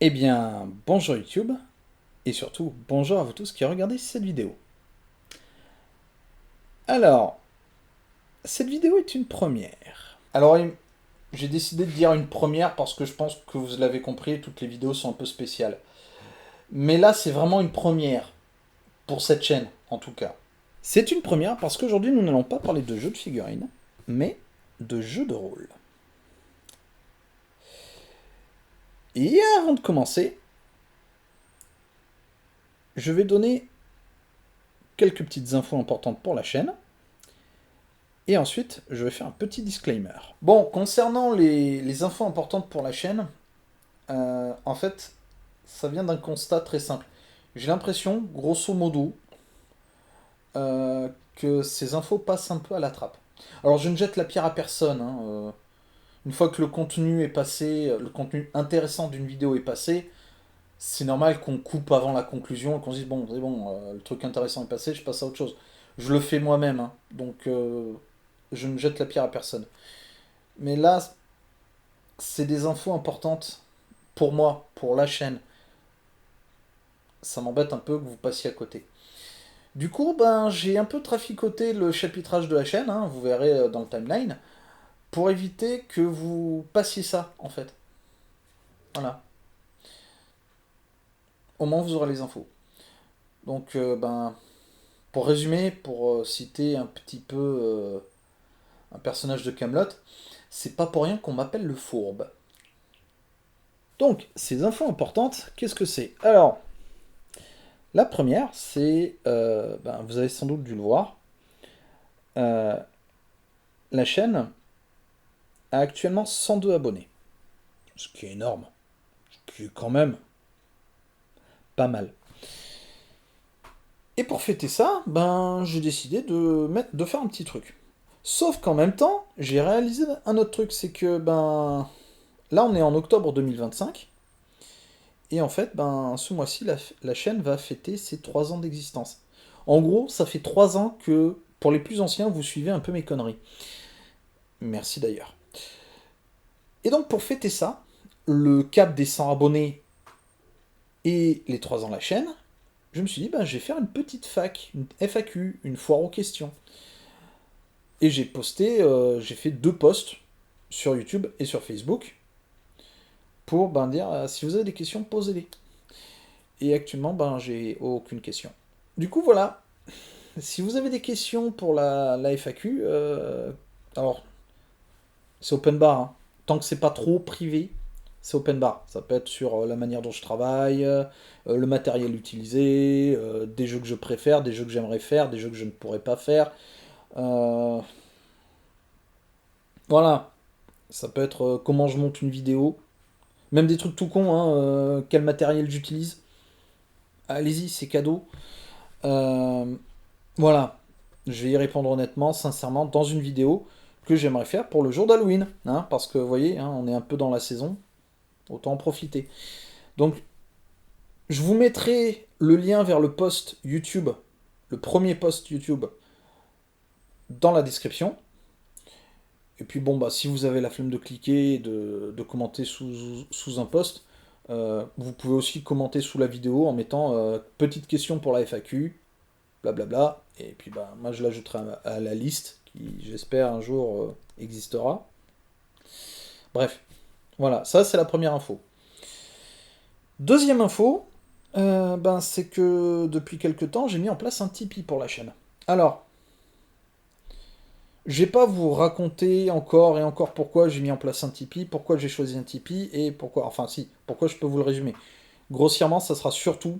Eh bien, bonjour YouTube, et surtout bonjour à vous tous qui regardez cette vidéo. Alors, cette vidéo est une première. Alors, j'ai décidé de dire une première parce que je pense que vous l'avez compris, toutes les vidéos sont un peu spéciales. Mais là, c'est vraiment une première, pour cette chaîne, en tout cas. C'est une première parce qu'aujourd'hui, nous n'allons pas parler de jeux de figurines, mais de jeux de rôle. Et avant de commencer, je vais donner quelques petites infos importantes pour la chaîne. Et ensuite, je vais faire un petit disclaimer. Bon, concernant les infos importantes pour la chaîne, en fait, ça vient d'un constat très simple. J'ai l'impression, grosso modo, que ces infos passent un peu à la trappe. Alors, je ne jette la pierre à personne, hein, une fois que le contenu est passé, le contenu intéressant d'une vidéo est passé, c'est normal qu'on coupe avant la conclusion et qu'on se dise, bon, c'est bon, le truc intéressant est passé, je passe à autre chose. Je le fais moi-même, hein, donc je ne jette la pierre à personne. Mais là, c'est des infos importantes pour moi, pour la chaîne. Ça m'embête un peu que vous passiez à côté. Du coup, ben, j'ai un peu traficoté le chapitrage de la chaîne, hein, vous verrez dans le timeline, pour éviter que vous passiez ça, en fait. Voilà. Au moins, vous aurez les infos. Donc, ben, pour résumer, pour citer un petit peu un personnage de Camelot, c'est pas pour rien qu'on m'appelle le fourbe. Donc, ces infos importantes, qu'est-ce que c'est? Alors, la première, c'est, ben, vous avez sans doute dû le voir, euh, la chaîne a actuellement 102 abonnés, ce qui est énorme, ce qui est quand même pas mal. Et pour fêter ça, ben, j'ai décidé de faire un petit truc. Sauf qu'en même temps, j'ai réalisé un autre truc, c'est que ben, là on est en octobre 2025, et en fait, ben, ce mois-ci, la chaîne va fêter ses 3 ans d'existence. En gros, ça fait 3 ans que, pour les plus anciens, vous suivez un peu mes conneries. Merci d'ailleurs. Et donc pour fêter ça, le cap des 100 abonnés et les 3 ans de la chaîne, je me suis dit, ben, je vais faire une petite fac, une FAQ, une foire aux questions. Et j'ai fait 2 posts sur YouTube et sur Facebook pour ben, dire, si vous avez des questions, posez-les. Et actuellement, ben, j'ai aucune question. Du coup, voilà. Si vous avez des questions pour la FAQ, alors, c'est open bar, hein. Tant que c'est pas trop privé, c'est open bar. Ça peut être sur la manière dont je travaille, le matériel utilisé, des jeux que je préfère, des jeux que j'aimerais faire, des jeux que je ne pourrais pas faire. Euh, voilà. Ça peut être comment je monte une vidéo. Même des trucs tout cons, hein, quel matériel j'utilise. Allez-y, c'est cadeau. Euh, voilà. Je vais y répondre honnêtement, sincèrement, dans une vidéo que j'aimerais faire pour le jour d'Halloween. Hein, parce que, vous voyez, hein, on est un peu dans la saison. Autant en profiter. Donc, je vous mettrai le lien vers le post YouTube, le premier post YouTube, dans la description. Et puis bon, bah, si vous avez la flemme de cliquer et de commenter sous un post, vous pouvez aussi commenter sous la vidéo en mettant petite question pour la FAQ, blablabla. Et puis bah, moi je l'ajouterai à la liste qui j'espère un jour existera. Bref, voilà, ça c'est la première info. Deuxième info, ben, c'est que depuis quelques temps j'ai mis en place un Tipeee pour la chaîne. Alors, je vais pas vous raconter encore et encore pourquoi j'ai mis en place un Tipeee, pourquoi j'ai choisi un Tipeee et pourquoi. Enfin, si, pourquoi je peux vous le résumer. Grossièrement, ça sera surtout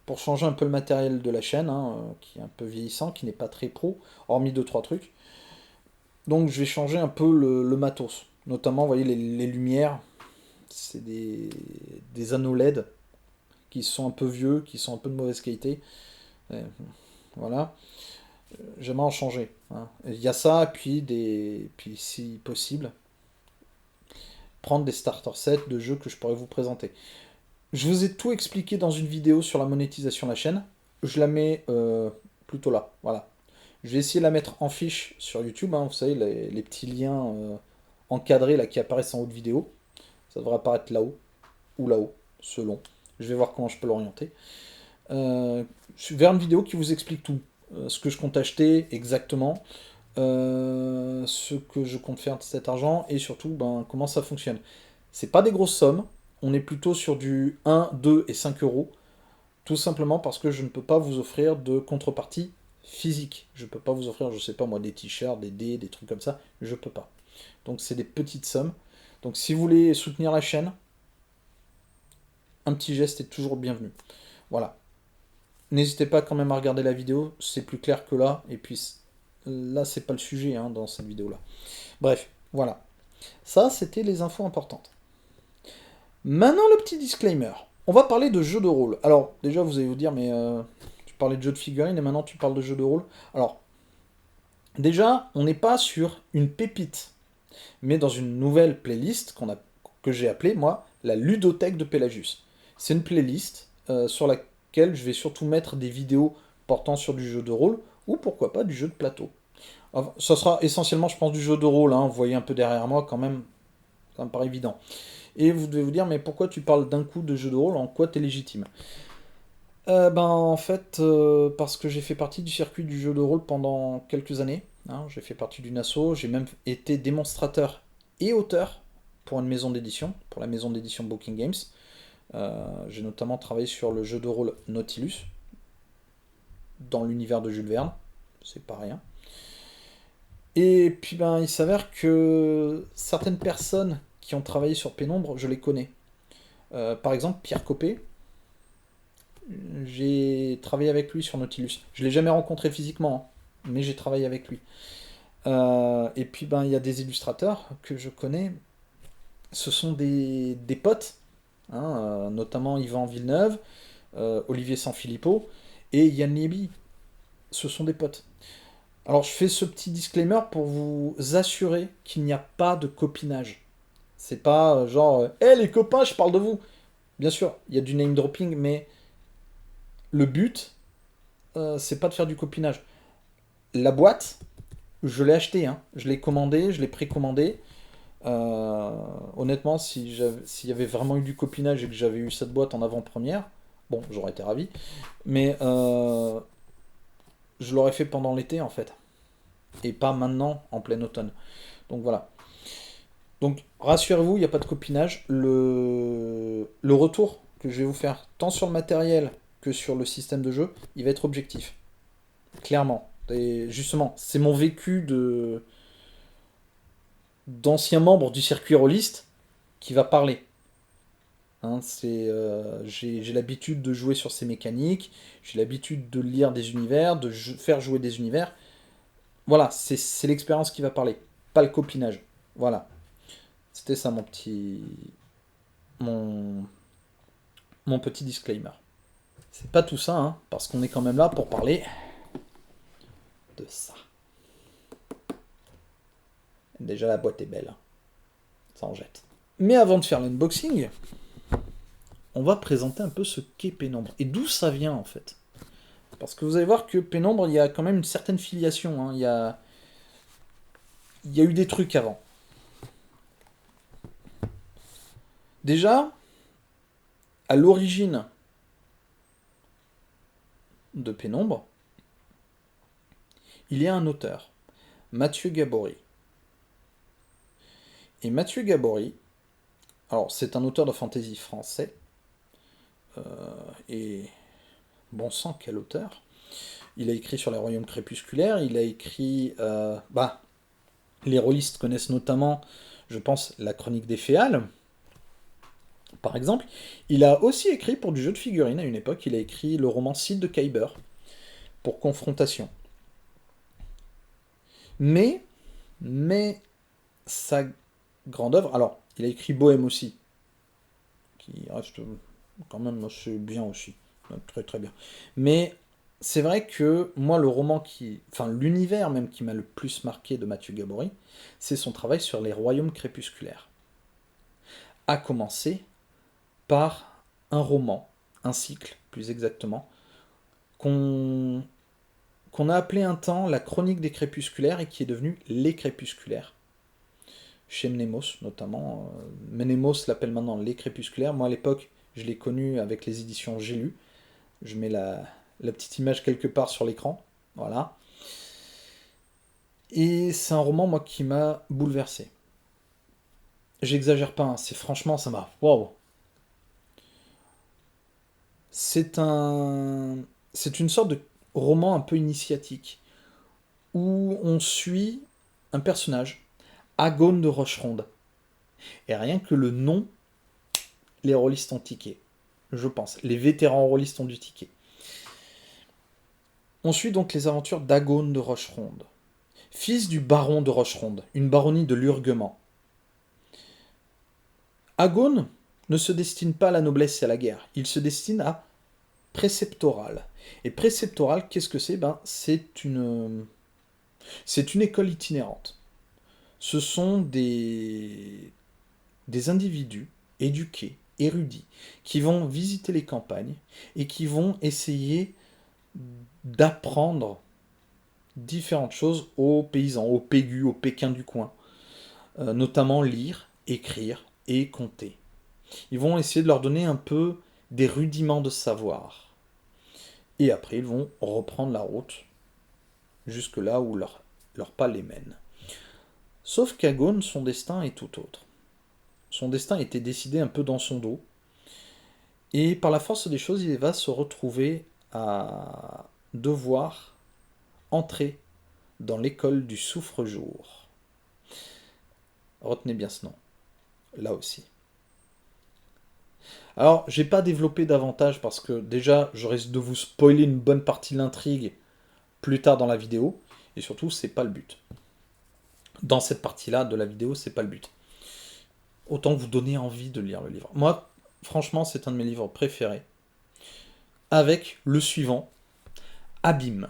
pour changer un peu le matériel de la chaîne, hein, qui est un peu vieillissant, qui n'est pas très pro, hormis deux trois trucs. Donc, je vais changer un peu le matos. Notamment, vous voyez, les lumières, c'est des anneaux LED qui sont un peu vieux, qui sont un peu de mauvaise qualité. Voilà. J'aimerais en changer, hein. Il y a ça, puis si possible, prendre des starter sets de jeux que je pourrais vous présenter. Je vous ai tout expliqué dans une vidéo sur la monétisation de la chaîne. Je la mets plutôt là, voilà. Je vais essayer de la mettre en fiche sur YouTube, hein, vous savez, les petits liens encadrés là, qui apparaissent en haut de vidéo. Ça devrait apparaître là-haut, ou là-haut, selon. Je vais voir comment je peux l'orienter. Vers une vidéo qui vous explique tout. Ce que je compte acheter exactement, ce que je compte faire de cet argent, et surtout ben, comment ça fonctionne. C'est pas des grosses sommes, on est plutôt sur du 1, 2 et 5 euros, tout simplement parce que je ne peux pas vous offrir de contrepartie physique. Je peux pas vous offrir, je sais pas moi, des t-shirts, des dés, des trucs comme ça, je peux pas. Donc c'est des petites sommes. Donc si vous voulez soutenir la chaîne, un petit geste est toujours bienvenu. Voilà. N'hésitez pas quand même à regarder la vidéo, c'est plus clair que là, et puis là c'est pas le sujet hein, dans cette vidéo là. Bref, voilà. Ça c'était les infos importantes. Maintenant le petit disclaimer. On va parler de jeux de rôle. Alors déjà vous allez vous dire mais tu parlais de jeux de figurines et maintenant tu parles de jeux de rôle. Alors déjà on n'est pas sur une pépite, mais dans une nouvelle playlist que j'ai appelée moi la ludothèque de Pelagius. C'est une playlist sur laquelle je vais surtout mettre des vidéos portant sur du jeu de rôle ou pourquoi pas du jeu de plateau. Enfin, ça sera essentiellement je pense du jeu de rôle, hein, vous voyez un peu derrière moi quand même, ça me paraît évident. Et vous devez vous dire, mais pourquoi tu parles d'un coup de jeu de rôle, en quoi t'es légitime? Ben en fait, parce que j'ai fait partie du circuit du jeu de rôle pendant quelques années. Hein, j'ai fait partie d'une asso, j'ai même été démonstrateur et auteur pour une maison d'édition, pour la maison d'édition Booking Games. J'ai notamment travaillé sur le jeu de rôle Nautilus, dans l'univers de Jules Verne, c'est pas rien. Et puis ben il s'avère que certaines personnes qui ont travaillé sur Pénombre, je les connais. Par exemple, Pierre Copé, j'ai travaillé avec lui sur Nautilus. Je l'ai jamais rencontré physiquement, hein, mais j'ai travaillé avec lui. Et puis ben il y a des illustrateurs que je connais. Ce sont des potes, hein, notamment Yvan Villeneuve, Olivier Sanfilippo et Yann Lieby. Ce sont des potes. Alors je fais ce petit disclaimer pour vous assurer qu'il n'y a pas de copinage. C'est pas genre, hé les copains, je parle de vous. Bien sûr, il y a du name dropping, mais le but, c'est pas de faire du copinage. La boîte, je l'ai achetée, hein. Je l'ai commandée, je l'ai précommandée. Honnêtement, s'il y avait vraiment eu du copinage et que j'avais eu cette boîte en avant-première, bon, j'aurais été ravi. Mais je l'aurais fait pendant l'été, en fait. Et pas maintenant, en plein automne. Donc voilà. Donc rassurez-vous, il n'y a pas de copinage. Le retour que je vais vous faire, tant sur le matériel que sur le système de jeu, il va être objectif. Clairement. Et justement, c'est mon vécu d'ancien membre du circuit rôliste qui va parler. Hein, j'ai l'habitude de jouer sur ces mécaniques, j'ai l'habitude de lire des univers, de faire jouer des univers. Voilà, c'est l'expérience qui va parler, pas le copinage. Voilà. C'était ça mon, mon petit disclaimer. C'est pas tout ça, hein, parce qu'on est quand même là pour parler de ça. Déjà la boîte est belle, hein. Ça en jette. Mais avant de faire l'unboxing, on va présenter un peu ce qu'est Pénombre. Et d'où ça vient en fait. Parce que vous allez voir que Pénombre, il y a quand même une certaine filiation. Hein. Il y a eu des trucs avant. Déjà, à l'origine de Pénombre, il y a un auteur, Mathieu Gabory. Et Mathieu Gabory, alors c'est un auteur de fantasy français, et bon sang, quel auteur. Il a écrit sur les royaumes crépusculaires, il a écrit... les rôlistes connaissent notamment, je pense, la chronique des Féales, par exemple. Il a aussi écrit pour du jeu de figurines à une époque, il a écrit le roman Cid de Kyber, pour Confrontation. Mais sa grande œuvre, alors, il a écrit Bohème aussi, qui reste quand même assez bien aussi, très très bien. Mais c'est vrai que moi, le roman enfin l'univers même qui m'a le plus marqué de Mathieu Gabory, c'est son travail sur les royaumes crépusculaires. À commencer par un roman, un cycle plus exactement, qu'on a appelé un temps la chronique des crépusculaires et qui est devenu les crépusculaires. Chez Mnemos notamment. Mnemos l'appelle maintenant les crépusculaires. Moi à l'époque, Je l'ai connu avec les éditions J'ai lu. Je mets la petite image quelque part sur l'écran. Voilà. Et c'est un roman, moi, qui m'a bouleversé. J'exagère pas, hein, c'est franchement, ça m'a. Waouh! C'est un. C'est une sorte de roman un peu initiatique, où on suit un personnage, Agone de Rocheronde. Et rien que le nom, les rôlistes ont tiqué. Je pense. Les vétérans rôlistes ont du ticket. On suit donc les aventures d'Agone de Rocheronde, fils du baron de Rocheronde, une baronnie de Lurguement. Agone ne se destine pas à la noblesse et à la guerre, il se destine à préceptoral. Et préceptoral, qu'est-ce que c'est? Ben, c'est une école itinérante. Ce sont des individus éduqués, érudits, qui vont visiter les campagnes et qui vont essayer d'apprendre différentes choses aux paysans, aux pégus, aux pékins du coin. Notamment lire, écrire et compter. Ils vont essayer de leur donner un peu des rudiments de savoir. Et après, ils vont reprendre la route jusque là où leur pas les mène. Sauf qu'Agone, son destin est tout autre. Son destin était décidé un peu dans son dos. Et par la force des choses, il va se retrouver à devoir entrer dans l'école du souffre-jour. Retenez bien ce nom, là aussi. Alors, j'ai pas développé davantage parce que déjà, je risque de vous spoiler une bonne partie de l'intrigue plus tard dans la vidéo. Et surtout, c'est pas le but. Dans cette partie-là de la vidéo, c'est pas le but. Autant vous donner envie de lire le livre. Moi, franchement, c'est un de mes livres préférés. Avec le suivant, Abîme.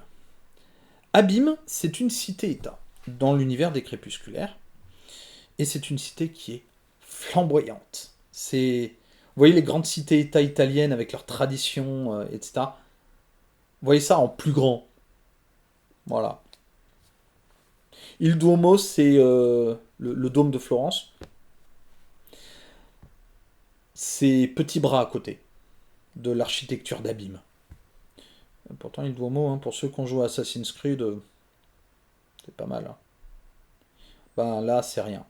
Abîme, c'est une cité-État dans l'univers des crépusculaires. Et c'est une cité qui est flamboyante. Vous voyez les grandes cités-États italiennes avec leurs traditions, etc. Vous voyez ça en plus grand. Voilà. Il Duomo, c'est le dôme de Florence. C'est Petit Bras à côté de l'architecture d'Abîme. Pourtant, il Duomo, hein, pour ceux qui ont joué à Assassin's Creed, c'est pas mal. Hein. Ben là, c'est rien.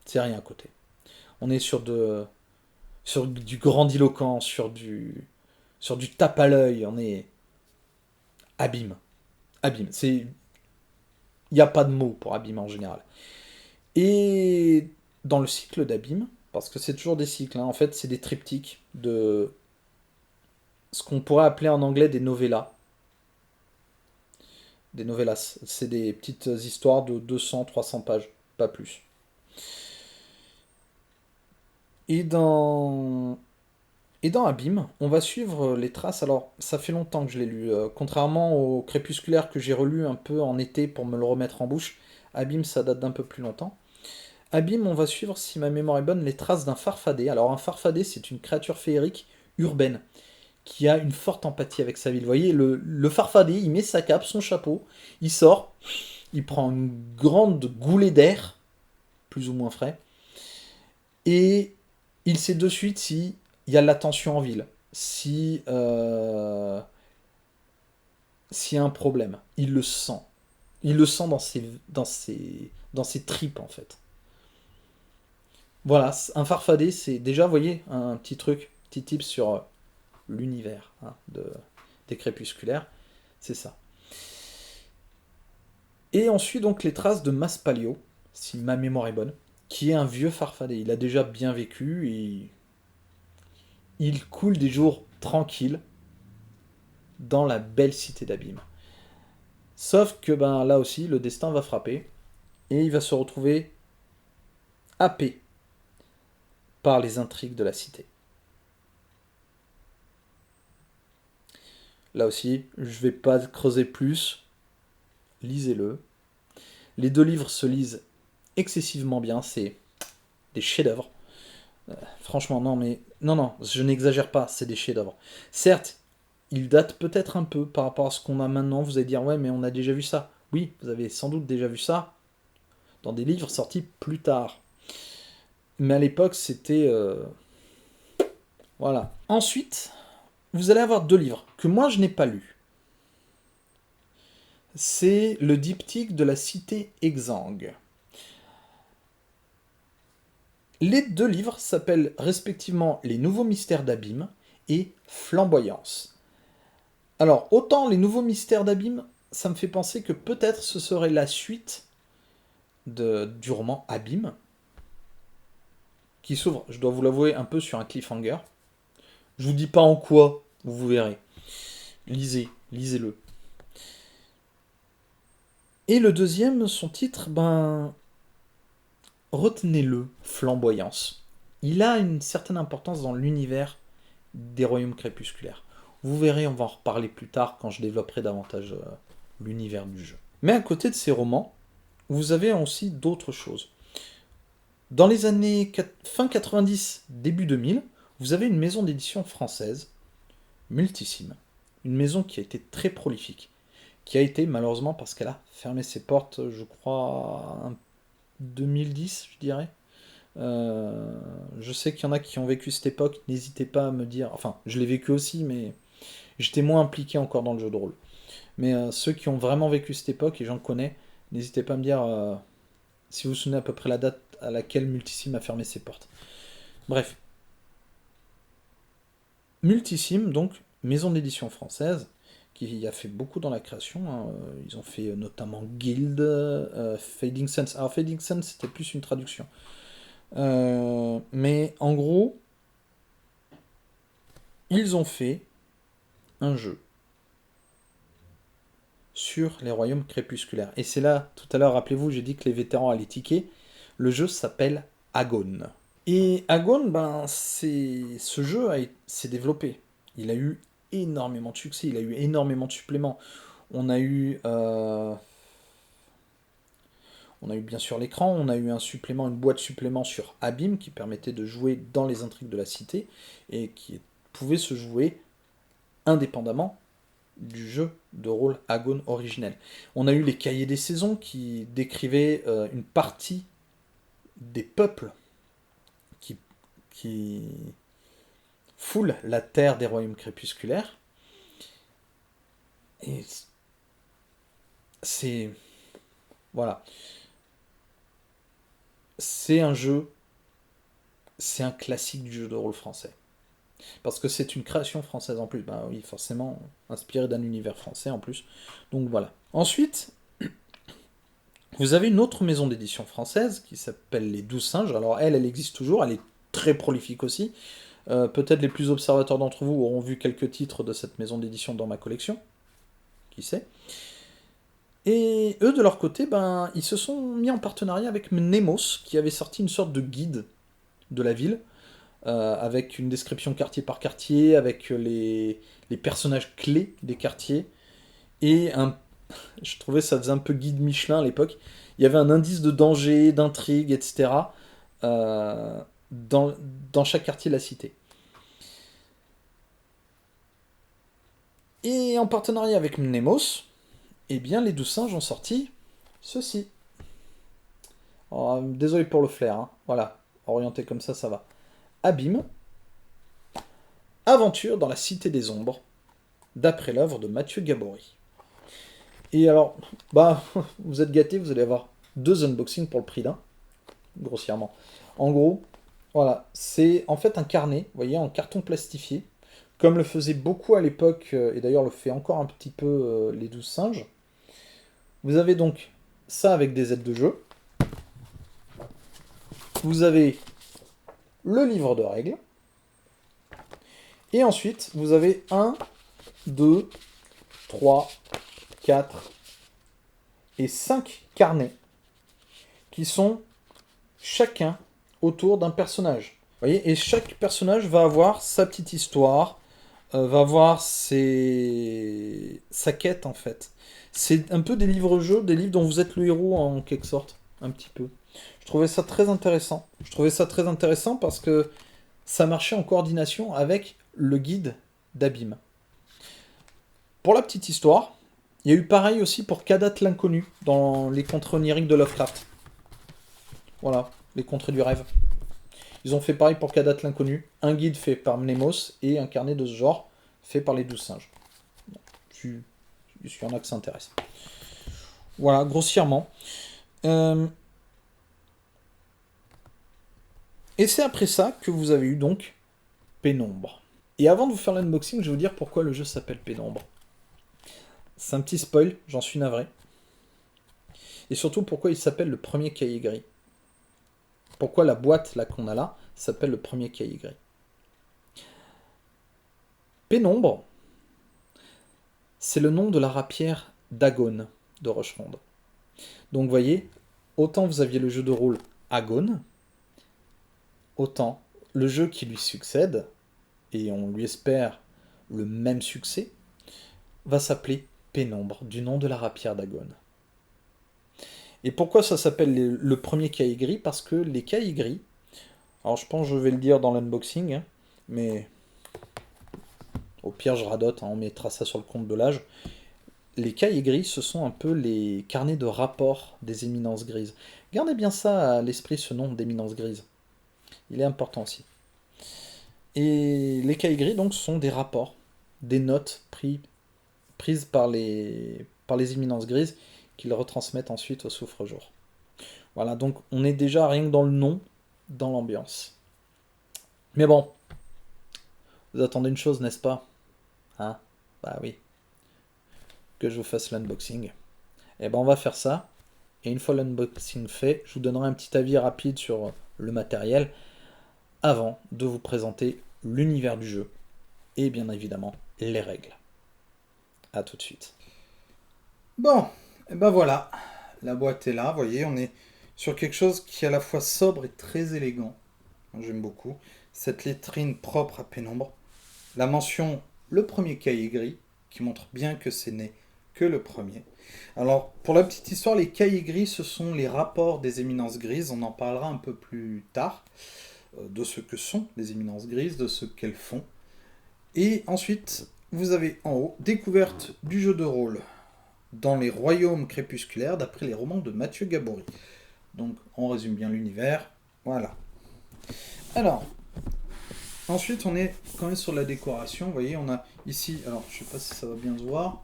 C'est rien à côté. On est sur du grandiloquent, sur du tape à l'œil. On est Abîme. Abîme. Il n'y a pas de mot pour Abîme en général. Et dans le cycle d'Abîme, parce que c'est toujours des cycles, hein, en fait, c'est des triptyques de ce qu'on pourrait appeler en anglais des novellas. Des novellas, c'est des petites histoires de 200-300 pages, pas plus. Et dans Et dans Abîme, on va suivre les traces. Alors, ça fait longtemps que je l'ai lu. Contrairement au Crépusculaire que j'ai relu un peu en été pour me le remettre en bouche, Abîme, ça date d'un peu plus longtemps. Abîme, on va suivre, si ma mémoire est bonne, les traces d'un farfadet. Alors, un farfadet, c'est une créature féerique urbaine qui a une forte empathie avec sa ville. Vous voyez, le farfadet, il met sa cape, son chapeau, il sort, il prend une grande goulée d'air, plus ou moins frais, et il sait de suite si il y a de la tension en ville, s'il y a un problème. Il le sent. Il le sent dans ses tripes, en fait. Voilà, un farfadet, c'est déjà, vous voyez, un petit truc, petit tip sur l'univers hein, des crépusculaires. C'est ça. Et on suit donc les traces de Maspalio, si ma mémoire est bonne, qui est un vieux farfadet. Il a déjà bien vécu et il coule des jours tranquilles dans la belle cité d'Abîme. Sauf que ben là aussi, le destin va frapper et il va se retrouver happé par les intrigues de la cité. Là aussi, je vais pas creuser plus. Lisez-le. Les deux livres se lisent excessivement bien. C'est des chefs-d'œuvre. Franchement, non, mais non, non, je n'exagère pas. C'est des chefs-d'œuvre. Certes, ils datent peut-être un peu par rapport à ce qu'on a maintenant. Vous allez dire, ouais, mais on a déjà vu ça. Oui, vous avez sans doute déjà vu ça dans des livres sortis plus tard. Mais à l'époque, c'était Voilà. Ensuite, vous allez avoir 2 livres que moi je n'ai pas lus. C'est le diptyque de la cité exsangue. Les 2 livres s'appellent respectivement Les Nouveaux Mystères d'Abîme et Flamboyance. Alors, autant Les Nouveaux Mystères d'Abîme, ça me fait penser que peut-être ce serait la suite du roman Abîme, qui s'ouvre, je dois vous l'avouer, un peu sur un cliffhanger. Je vous dis pas en quoi, vous verrez. Lisez-le. Et le deuxième, son titre, retenez-le, Flamboyance. Il a une certaine importance dans l'univers des royaumes crépusculaires. Vous verrez, on va en reparler plus tard quand je développerai davantage l'univers du jeu. Mais à côté de ces romans, vous avez aussi d'autres choses. Dans les années fin 90, début 2000, vous avez une maison d'édition française, Multisim. Une maison qui a été très prolifique. Qui a été, malheureusement, parce qu'elle a fermé ses portes, je crois, en 2010, je dirais. Je sais qu'il y en a qui ont vécu cette époque, n'hésitez pas à me dire... Enfin, je l'ai vécu aussi, mais j'étais moins impliqué encore dans le jeu de rôle. Mais ceux qui ont vraiment vécu cette époque, et j'en connais, n'hésitez pas à me dire si vous vous souvenez à peu près la date à laquelle Multisim a fermé ses portes. Bref. Multisim, donc, maison d'édition française, qui a fait beaucoup dans la création. Hein. Ils ont fait notamment Guild, Fading Sense. Alors, Fading Sense, c'était plus une traduction. Mais en gros, ils ont fait un jeu sur les royaumes crépusculaires. Et c'est là, tout à l'heure, rappelez-vous, j'ai dit que les vétérans allaient tiquer. Le jeu s'appelle Agon. Et Agon, ce jeu s'est développé. Il a eu énormément de succès, il a eu énormément de suppléments. On a eu, bien sûr l'écran, on a eu un supplément, une boîte supplément sur Abîme qui permettait de jouer dans les intrigues de la cité et qui pouvait se jouer indépendamment du jeu de rôle Agon originel. On a eu les cahiers des saisons qui décrivaient une partie des peuples qui foulent la terre des royaumes crépusculaires. Et c'est... Voilà. C'est un jeu... C'est un classique du jeu de rôle français. Parce que c'est une création française en plus. Bah oui, forcément, inspiré d'un univers français en plus. Donc voilà. Ensuite, vous avez une autre maison d'édition française qui s'appelle Les 12 Singes. Alors elle existe toujours, elle est très prolifique aussi. Peut-être les plus observateurs d'entre vous auront vu quelques titres de cette maison d'édition dans ma collection. Qui sait. Et eux, de leur côté, ils se sont mis en partenariat avec Mnemos, qui avait sorti une sorte de guide de la ville, avec une description quartier par quartier, avec les personnages clés des quartiers, et je trouvais ça faisait un peu guide Michelin à l'époque. Il y avait un indice de danger, d'intrigue, etc. Dans chaque quartier de la cité. Et en partenariat avec Mnemos, eh bien les 12 singes ont sorti ceci. Oh, désolé pour le flair, hein. Voilà, orienté comme ça va. Abîme, aventure dans la cité des ombres, d'après l'œuvre de Mathieu Gabory. Et alors, vous êtes gâtés, vous allez avoir 2 unboxings pour le prix d'un, grossièrement. En gros, voilà, c'est en fait un carnet, vous voyez, en carton plastifié, comme le faisait beaucoup à l'époque, et d'ailleurs le fait encore un petit peu les 12 singes. Vous avez donc ça avec des aides de jeu. Vous avez le livre de règles. Et ensuite, vous avez 1, 2, 3, 4 et 5 carnets qui sont chacun autour d'un personnage. Vous voyez, et chaque personnage va avoir sa petite histoire, va avoir sa quête en fait. C'est un peu des livres-jeux, des livres dont vous êtes le héros en quelque sorte, un petit peu. Je trouvais ça très intéressant. Je trouvais ça très intéressant parce que ça marchait en coordination avec le guide d'Abîme. Pour la petite histoire, il y a eu pareil aussi pour Kadat l'inconnu dans les contres oniriques de Lovecraft. Voilà, les contres du rêve. Ils ont fait pareil pour Kadat l'inconnu, un guide fait par Mnemos et un carnet de ce genre fait par les 12 singes. Il y en a que ça intéresse. Voilà, grossièrement. Et c'est après ça que vous avez eu donc Pénombre. Et avant de vous faire l'unboxing, je vais vous dire pourquoi le jeu s'appelle Pénombre. C'est un petit spoil, j'en suis navré. Et surtout pourquoi il s'appelle le premier cahier gris. Pourquoi la boîte là qu'on a là s'appelle le premier cahier gris. Pénombre, c'est le nom de la rapière d'Agone de Rocheronde. Donc vous voyez, autant vous aviez le jeu de rôle Agone, autant le jeu qui lui succède, et on lui espère le même succès, va s'appeler Pénombre, du nom de la rapière d'Agone. Et pourquoi ça s'appelle le premier cahier gris? Parce que les cahiers gris, alors je pense que je vais le dire dans l'unboxing, hein, mais au pire je radote, hein, on mettra ça sur le compte de l'âge. Les cahiers gris, ce sont un peu les carnets de rapport des éminences grises. Gardez bien ça à l'esprit, ce nom d'éminence grise. Il est important aussi. Et les cahiers gris, donc, sont des rapports, des notes prises par les éminences grises qu'ils retransmettent ensuite au souffre-jour. Voilà, donc on est déjà rien que dans le nom, dans l'ambiance. Mais bon, vous attendez une chose, n'est-ce pas? Hein? Bah oui. Que je vous fasse l'unboxing. Et ben on va faire ça. Et une fois l'unboxing fait, je vous donnerai un petit avis rapide sur le matériel avant de vous présenter l'univers du jeu et bien évidemment les règles. A tout de suite. Bon, et ben voilà, la boîte est là, vous voyez, on est sur quelque chose qui est à la fois sobre et très élégant. J'aime beaucoup. Cette lettrine propre à Pénombre. La mention, le premier cahier gris, qui montre bien que ce n'est que le premier. Alors, pour la petite histoire, les cahiers gris, ce sont les rapports des éminences grises. On en parlera un peu plus tard, de ce que sont les éminences grises, de ce qu'elles font. Et ensuite, vous avez en haut, découverte du jeu de rôle dans les royaumes crépusculaires, d'après les romans de Mathieu Gabory. Donc, on résume bien l'univers. Voilà. Alors, ensuite, on est quand même sur la décoration. Vous voyez, on a ici, alors je ne sais pas si ça va bien se voir,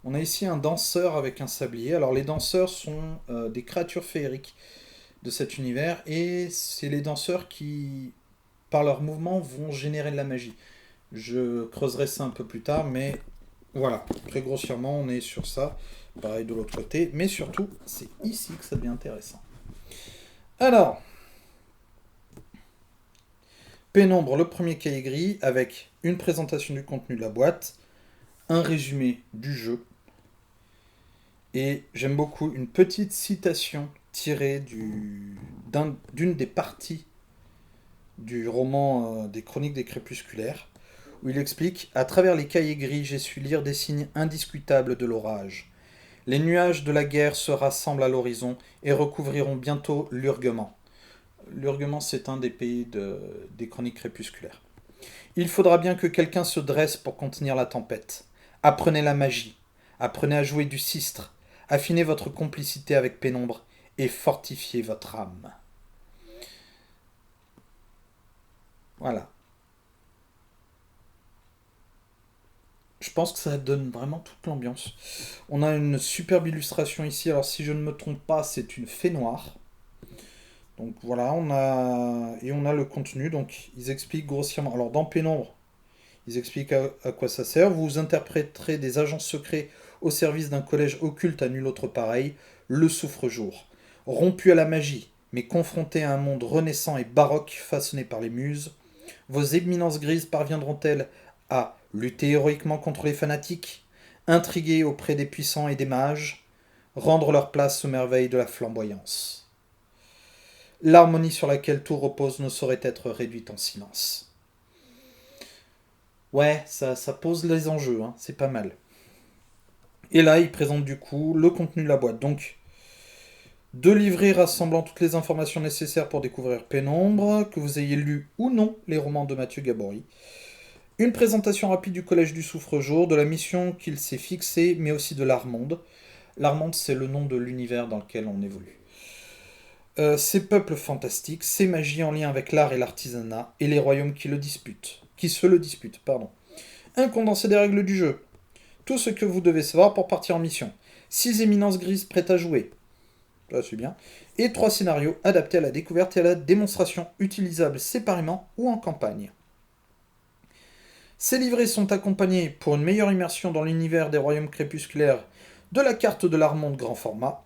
on a ici un danseur avec un sablier. Alors, les danseurs sont des créatures féeriques de cet univers, et c'est les danseurs qui, par leurs mouvements, vont générer de la magie. Je creuserai ça un peu plus tard, mais voilà, très grossièrement, on est sur ça. Pareil de l'autre côté, mais surtout, c'est ici que ça devient intéressant. Alors, Pénombre, le premier cahier gris, avec une présentation du contenu de la boîte, un résumé du jeu, et j'aime beaucoup une petite citation tirée d'une des parties du roman des Chroniques des Crépusculaires, où il explique « À travers les cahiers gris, j'ai su lire des signes indiscutables de l'orage. Les nuages de la guerre se rassemblent à l'horizon et recouvriront bientôt l'Urguement. » L'Urguement, c'est un des pays des Chroniques Crépusculaires. « Il faudra bien que quelqu'un se dresse pour contenir la tempête. Apprenez la magie, apprenez à jouer du sistre, affinez votre complicité avec Pénombre et fortifiez votre âme. » Voilà. Je pense que ça donne vraiment toute l'ambiance. On a une superbe illustration ici. Alors si je ne me trompe pas, c'est une fée noire. Donc voilà, on a le contenu. Donc ils expliquent grossièrement. Alors dans Pénombre, ils expliquent à quoi ça sert. Vous interpréterez des agents secrets au service d'un collège occulte à nul autre pareil, le Souffre-Jour. Rompu à la magie, mais confronté à un monde renaissant et baroque façonné par les muses, vos éminences grises parviendront-elles à lutter héroïquement contre les fanatiques, intriguer auprès des puissants et des mages, rendre leur place aux merveilles de la flamboyance. L'harmonie sur laquelle tout repose ne saurait être réduite en silence. Ouais, ça pose les enjeux, hein, c'est pas mal. Et là, il présente du coup le contenu de la boîte. Donc, 2 livrets rassemblant toutes les informations nécessaires pour découvrir Pénombre, que vous ayez lu ou non les romans de Mathieu Gabory. Une présentation rapide du Collège du Souffre-Jour, de la mission qu'il s'est fixée, mais aussi de l'Armonde. L'Armonde, c'est le nom de l'univers dans lequel on évolue. Ces peuples fantastiques, ces magies en lien avec l'art et l'artisanat, et les royaumes qui se le disputent, pardon. Un condensé des règles du jeu. Tout ce que vous devez savoir pour partir en mission. 6 éminences grises prêtes à jouer. Ça, c'est bien. Et 3 scénarios adaptés à la découverte et à la démonstration, utilisables séparément ou en campagne. Ces livrets sont accompagnés, pour une meilleure immersion dans l'univers des royaumes crépusculaires, de la carte de l'Armont de grand format,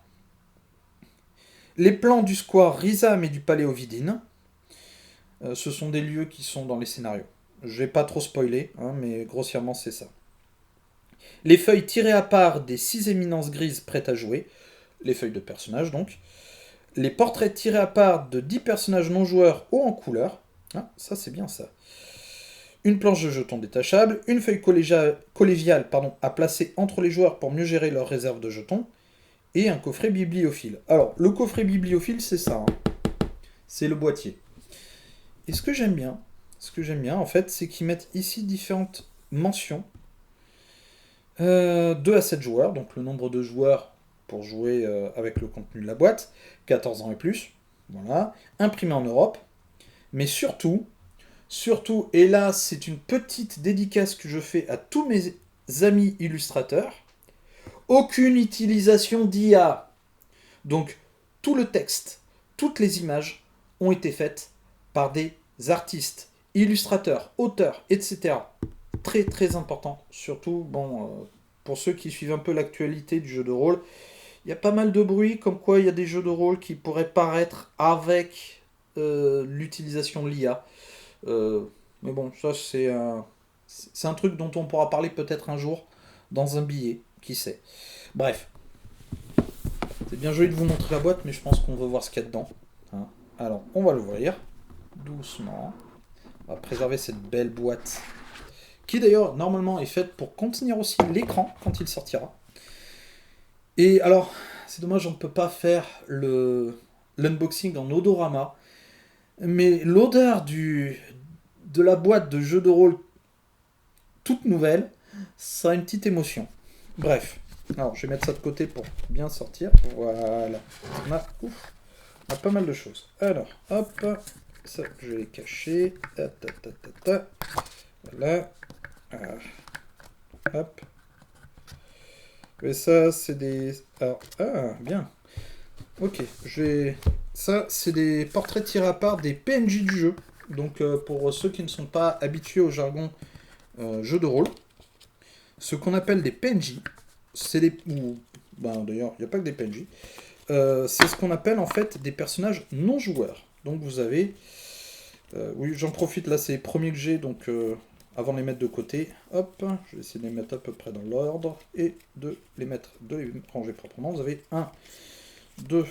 les plans du square Rizam et du palais Ovidine. Ce sont des lieux qui sont dans les scénarios. Je vais pas trop spoiler, hein, mais grossièrement c'est ça. Les feuilles tirées à part des 6 éminences grises prêtes à jouer, les feuilles de personnages donc. Les portraits tirés à part de 10 personnages non joueurs ou en couleur. Ah, ça c'est bien ça. Une planche de jetons détachable, une feuille collégiale à placer entre les joueurs pour mieux gérer leur réserve de jetons, et un coffret bibliophile. Alors, le coffret bibliophile, c'est ça. Hein. C'est le boîtier. Et ce que j'aime bien, en fait, c'est qu'ils mettent ici différentes mentions. 2 à 7 joueurs, donc le nombre de joueurs pour jouer avec le contenu de la boîte, 14 ans et plus, voilà, imprimé en Europe, mais surtout, et là c'est une petite dédicace que je fais à tous mes amis illustrateurs, aucune utilisation d'IA. Donc tout le texte, toutes les images ont été faites par des artistes, illustrateurs, auteurs, etc. Très très important, surtout pour ceux qui suivent un peu l'actualité du jeu de rôle. Il y a pas mal de bruit comme quoi il y a des jeux de rôle qui pourraient paraître avec l'utilisation de l'IA. Mais bon, ça c'est un truc dont on pourra parler peut-être un jour dans un billet, qui sait. Bref, c'est bien joli de vous montrer la boîte, mais je pense qu'on va voir ce qu'il y a dedans. Hein. Alors, on va l'ouvrir doucement. On va préserver cette belle boîte, qui d'ailleurs normalement est faite pour contenir aussi l'écran quand il sortira. Et alors, c'est dommage, on ne peut pas faire l'unboxing en odorama, mais l'odeur de la boîte de jeu de rôle toute nouvelle, ça a une petite émotion. Bref, alors je vais mettre ça de côté pour bien sortir. Voilà, on a pas mal de choses. Alors, hop, ça je vais les cacher. Voilà. Hop. Et ça, c'est des... Alors, bien. Ok, ça, c'est des portraits tirés à part des PNJ du jeu. Donc, pour ceux qui ne sont pas habitués au jargon jeu de rôle, ce qu'on appelle des PNJ, c'est des... d'ailleurs, il n'y a pas que des PNJ. C'est ce qu'on appelle, en fait, des personnages non joueurs. Donc, vous avez... oui, j'en profite, là, c'est les premiers que j'ai, donc... avant de les mettre de côté, hop, je vais essayer de les mettre à peu près dans l'ordre et de les ranger proprement. Vous avez 1, 2,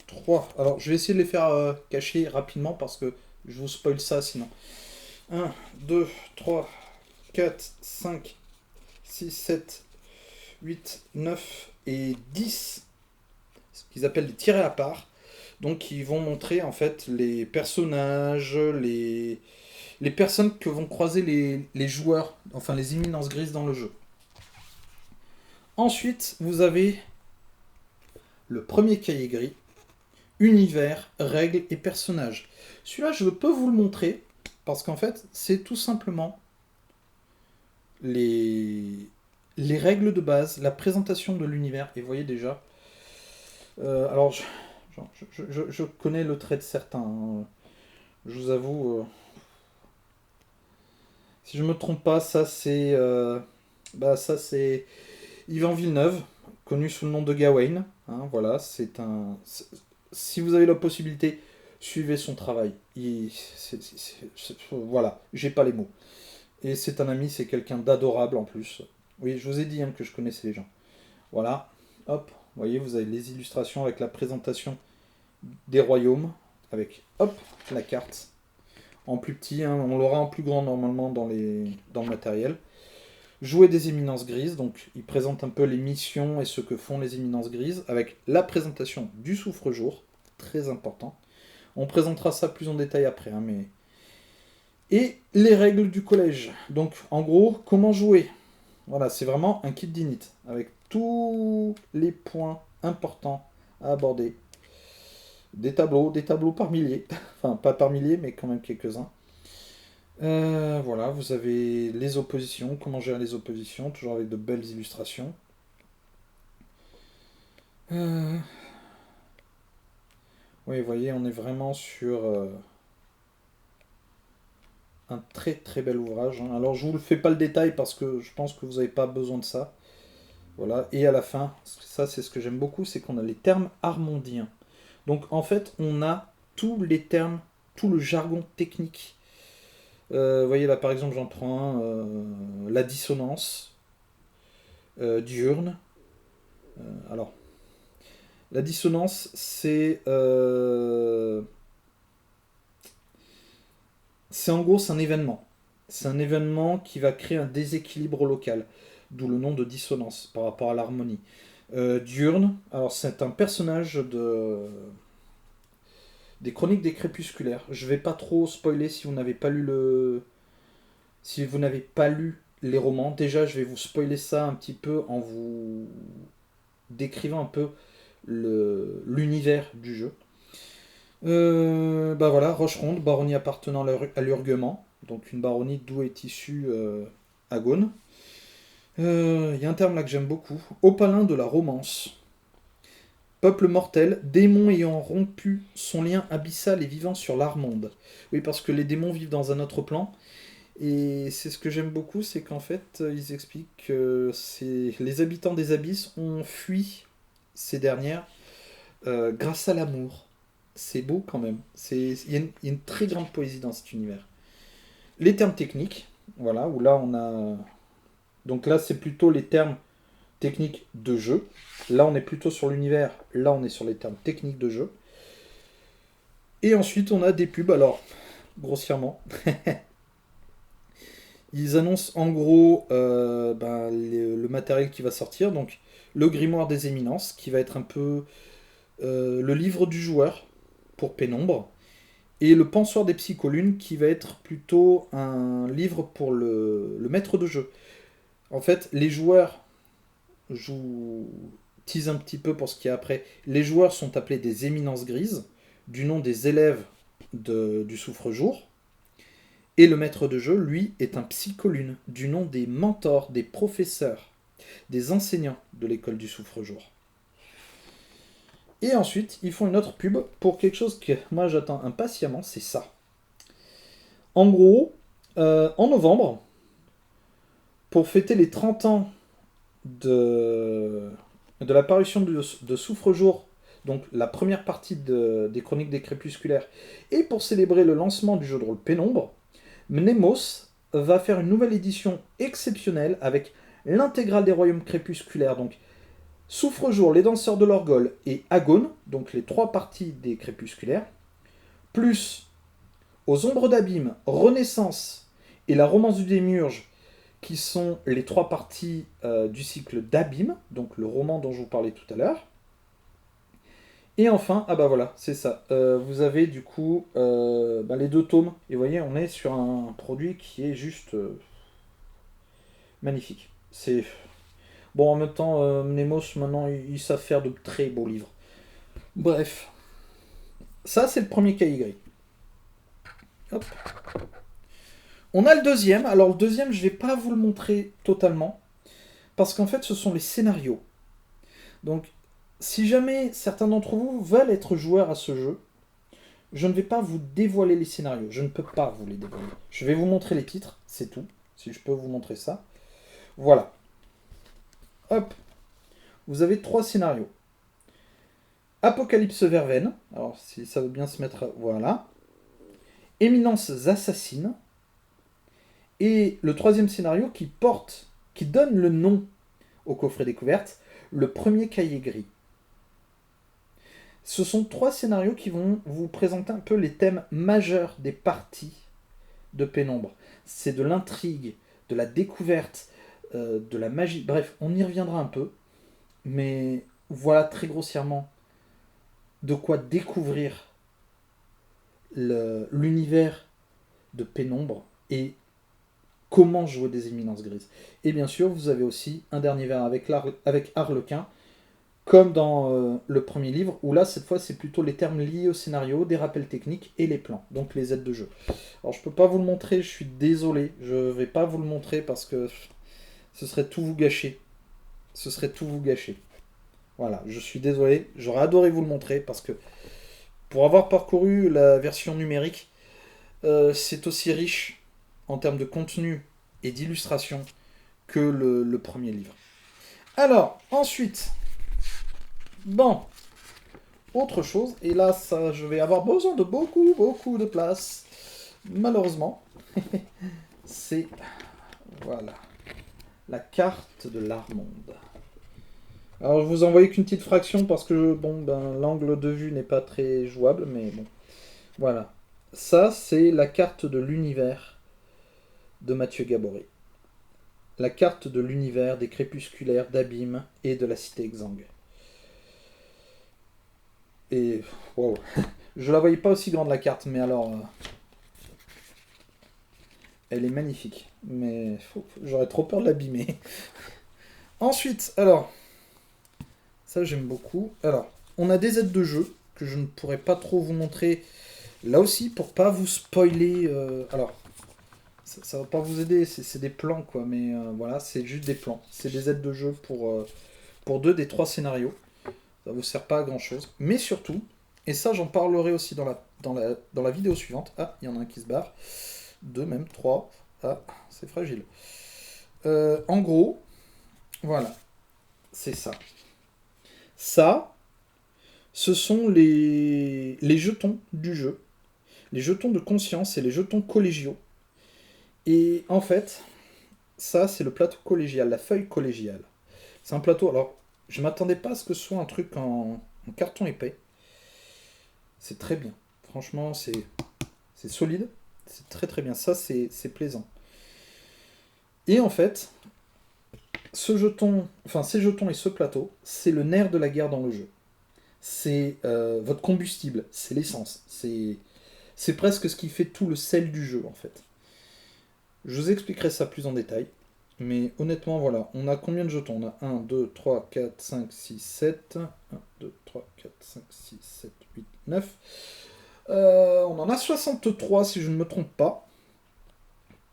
3. Alors, je vais essayer de les faire cacher rapidement parce que je vous spoil ça sinon. 1, 2, 3, 4, 5, 6, 7, 8, 9 et 10. Ce qu'ils appellent des tirés à part. Donc, ils vont montrer en fait les personnages, les personnes que vont croiser les joueurs, enfin les éminences grises dans le jeu. Ensuite, vous avez le premier cahier gris, univers, règles et personnages. Celui-là, je peux vous le montrer, parce qu'en fait, c'est tout simplement les règles de base, la présentation de l'univers. Et vous voyez déjà, alors je connais le trait de certains, hein. Je vous avoue... Si je me trompe pas, ça c'est Yvan Villeneuve, connu sous le nom de Gawain. Hein, voilà, si vous avez la possibilité, suivez son travail. Voilà, j'ai pas les mots. Et c'est un ami, c'est quelqu'un d'adorable en plus. Oui, je vous ai dit que je connaissais les gens. Voilà, hop, vous voyez, vous avez les illustrations avec la présentation des royaumes, avec hop la carte. En plus petit, on l'aura en plus grand normalement dans le matériel. Jouer des éminences grises, donc il présente un peu les missions et ce que font les éminences grises, avec la présentation du souffre-jour, très important. On présentera ça plus en détail après, mais... Et les règles du collège. Donc en gros, comment jouer. Voilà, c'est vraiment un kit d'init, avec tous les points importants à aborder. des tableaux par milliers. Enfin, pas par milliers, mais quand même quelques-uns. Voilà, vous avez les oppositions, comment gérer les oppositions, toujours avec de belles illustrations. Euh, oui, vous voyez, on est vraiment sur un très très bel ouvrage, hein. Alors je vous le fais pas le détail parce que je pense que vous n'avez pas besoin de ça. Voilà, et à la fin, ça c'est ce que j'aime beaucoup, c'est qu'on a les termes armondiens. Donc en fait, on a tous les termes, tout le jargon technique. Vous voyez là par exemple, j'en prends un, la dissonance, diurne. Alors, la dissonance, c'est en gros, c'est un événement. C'est un événement qui va créer un déséquilibre local, d'où le nom de dissonance par rapport à l'harmonie. Diurne, alors c'est un personnage des Chroniques des Crépusculaires. Je vais pas trop spoiler si vous n'avez pas lu si vous n'avez pas lu les romans. Déjà, je vais vous spoiler ça un petit peu en vous décrivant un peu l'univers du jeu. Bah voilà, Rocheronde, baronnie appartenant à l'Urguement, donc une baronnie d'où est issue Agone. Il y a un terme là que j'aime beaucoup, Opalin de la Romance. Peuple mortel, démon ayant rompu son lien abyssal et vivant sur l'Armonde. Oui, parce que les démons vivent dans un autre plan. Et c'est ce que j'aime beaucoup, c'est qu'en fait, ils expliquent que les habitants des abysses ont fui ces dernières grâce à l'amour. C'est beau quand même. Il y a une très grande poésie dans cet univers. Les termes techniques, voilà, où là on a. Donc là, c'est plutôt les termes techniques de jeu. Là, on est plutôt sur l'univers. Là, on est sur les termes techniques de jeu. Et ensuite, on a des pubs. Alors, grossièrement, ils annoncent en gros le matériel qui va sortir. Donc, le grimoire des éminences, qui va être un peu le livre du joueur pour Pénombre. Et le Pensoir des Psycholunes, qui va être plutôt un livre pour le maître de jeu. En fait, les joueurs, je vous tease un petit peu pour ce qu'il y a après, les joueurs sont appelés des éminences grises, du nom des élèves du souffre-jour. Et le maître de jeu, lui, est un psycholune, du nom des mentors, des professeurs, des enseignants de l'école du souffre-jour. Et ensuite, ils font une autre pub pour quelque chose que moi j'attends impatiemment, c'est ça. En gros, en novembre, pour fêter les 30 ans de la parution de Souffre-Jour, donc la première partie des Chroniques des Crépusculaires, et pour célébrer le lancement du jeu de rôle Pénombre, Mnemos va faire une nouvelle édition exceptionnelle avec l'intégrale des royaumes crépusculaires, donc Souffre-Jour, les danseurs de l'Orgol et Agone, donc les trois parties des crépusculaires, plus aux ombres d'abîme, Renaissance et la romance du démiurge, qui sont les trois parties du cycle d'Abîme, donc le roman dont je vous parlais tout à l'heure. Et enfin, ah bah voilà, c'est ça. Vous avez du coup les deux tomes. Et vous voyez, on est sur un produit qui est juste magnifique. C'est bon en même temps, Nemos maintenant ils savent faire de très beaux livres. Bref, ça c'est le premier cahier gris. Hop. On a le deuxième. Alors le deuxième, je vais pas vous le montrer totalement parce qu'en fait, ce sont les scénarios. Donc, si jamais certains d'entre vous veulent être joueurs à ce jeu, je ne vais pas vous dévoiler les scénarios. Je ne peux pas vous les dévoiler. Je vais vous montrer les titres, c'est tout. Si je peux vous montrer ça. Voilà. Hop. Vous avez trois scénarios. Apocalypse Verveine. Alors, si ça veut bien se mettre. Voilà. Éminences assassines. Et le troisième scénario qui donne le nom au coffret découverte, le premier cahier gris. Ce sont trois scénarios qui vont vous présenter un peu les thèmes majeurs des parties de Pénombre. C'est de l'intrigue, de la découverte, de la magie. Bref, on y reviendra un peu. Mais voilà très grossièrement de quoi découvrir l'univers de Pénombre et comment jouer des éminences grises. Et bien sûr, vous avez aussi un dernier verre avec Harlequin comme dans le premier livre, où là, cette fois, c'est plutôt les termes liés au scénario, des rappels techniques et les plans, donc les aides de jeu. Alors, je peux pas vous le montrer, je suis désolé, je vais pas vous le montrer parce que ce serait tout vous gâcher. Ce serait tout vous gâcher. Voilà, je suis désolé, j'aurais adoré vous le montrer parce que pour avoir parcouru la version numérique, c'est aussi riche en termes de contenu et d'illustration que le premier livre. Alors, ensuite, bon, autre chose, et là, ça, je vais avoir besoin de beaucoup, beaucoup de place. Malheureusement, c'est, voilà, la carte de l'Armonde. Alors, je vous envoie qu'une petite fraction parce que, bon, ben, l'angle de vue n'est pas très jouable, mais bon, voilà. Ça, c'est la carte de l'univers de Mathieu Gabory. La carte de l'univers des crépusculaires d'Abîme et de la cité exsangue. Et, wow, je la voyais pas aussi grande la carte, mais alors, elle est magnifique. Mais j'aurais trop peur de l'abîmer. Ensuite, alors, ça j'aime beaucoup. Alors, on a des aides de jeu que je ne pourrais pas trop vous montrer. Là aussi, pour pas vous spoiler. Alors, ça va pas vous aider, c'est des plans quoi, mais voilà, c'est juste des plans. C'est des aides de jeu pour deux des trois scénarios. Ça vous sert pas à grand chose. Mais surtout, et ça j'en parlerai aussi dans la vidéo suivante. Ah, il y en a un qui se barre. Deux même, trois. Ah, c'est fragile. En gros, voilà, c'est ça. Ça, ce sont les jetons du jeu. Les jetons de conscience et les jetons collégiaux. Et en fait, ça, c'est le plateau collégial, la feuille collégiale. C'est un plateau. Alors, je m'attendais pas à ce que ce soit un truc en carton épais. C'est très bien. Franchement, c'est solide. C'est très très bien. Ça, c'est plaisant. Et en fait, ces jetons et ce plateau, c'est le nerf de la guerre dans le jeu. C'est votre combustible, c'est l'essence. C'est presque ce qui fait tout le sel du jeu, en fait. Je vous expliquerai ça plus en détail. Mais honnêtement, voilà, on a combien de jetons? On a 1, 2, 3, 4, 5, 6, 7. 1, 2, 3, 4, 5, 6, 7, 8, 9. On en a 63 si je ne me trompe pas.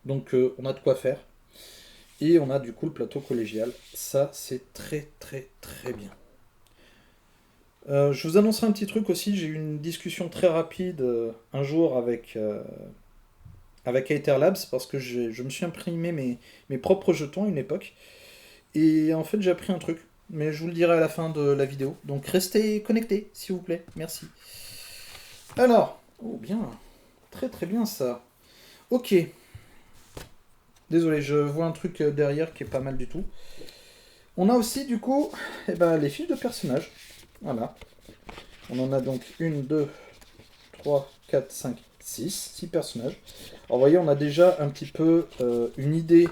Donc on a de quoi faire. Et on a du coup le plateau collégial. Ça, c'est très très très bien. Je vous annoncerai un petit truc aussi. J'ai eu une discussion très rapide un jour avec Aether Labs parce que je me suis imprimé mes propres jetons à une époque. Et en fait, j'ai appris un truc. Mais je vous le dirai à la fin de la vidéo. Donc restez connectés, s'il vous plaît. Merci. Alors, oh bien. Très très bien ça. Ok. Désolé, je vois un truc derrière qui est pas mal du tout. On a aussi du coup eh ben, les fiches de personnages. Voilà. On en a donc 1, 2, 3, 4, 5, 6. 6 personnages. Alors vous voyez, on a déjà un petit peu une idée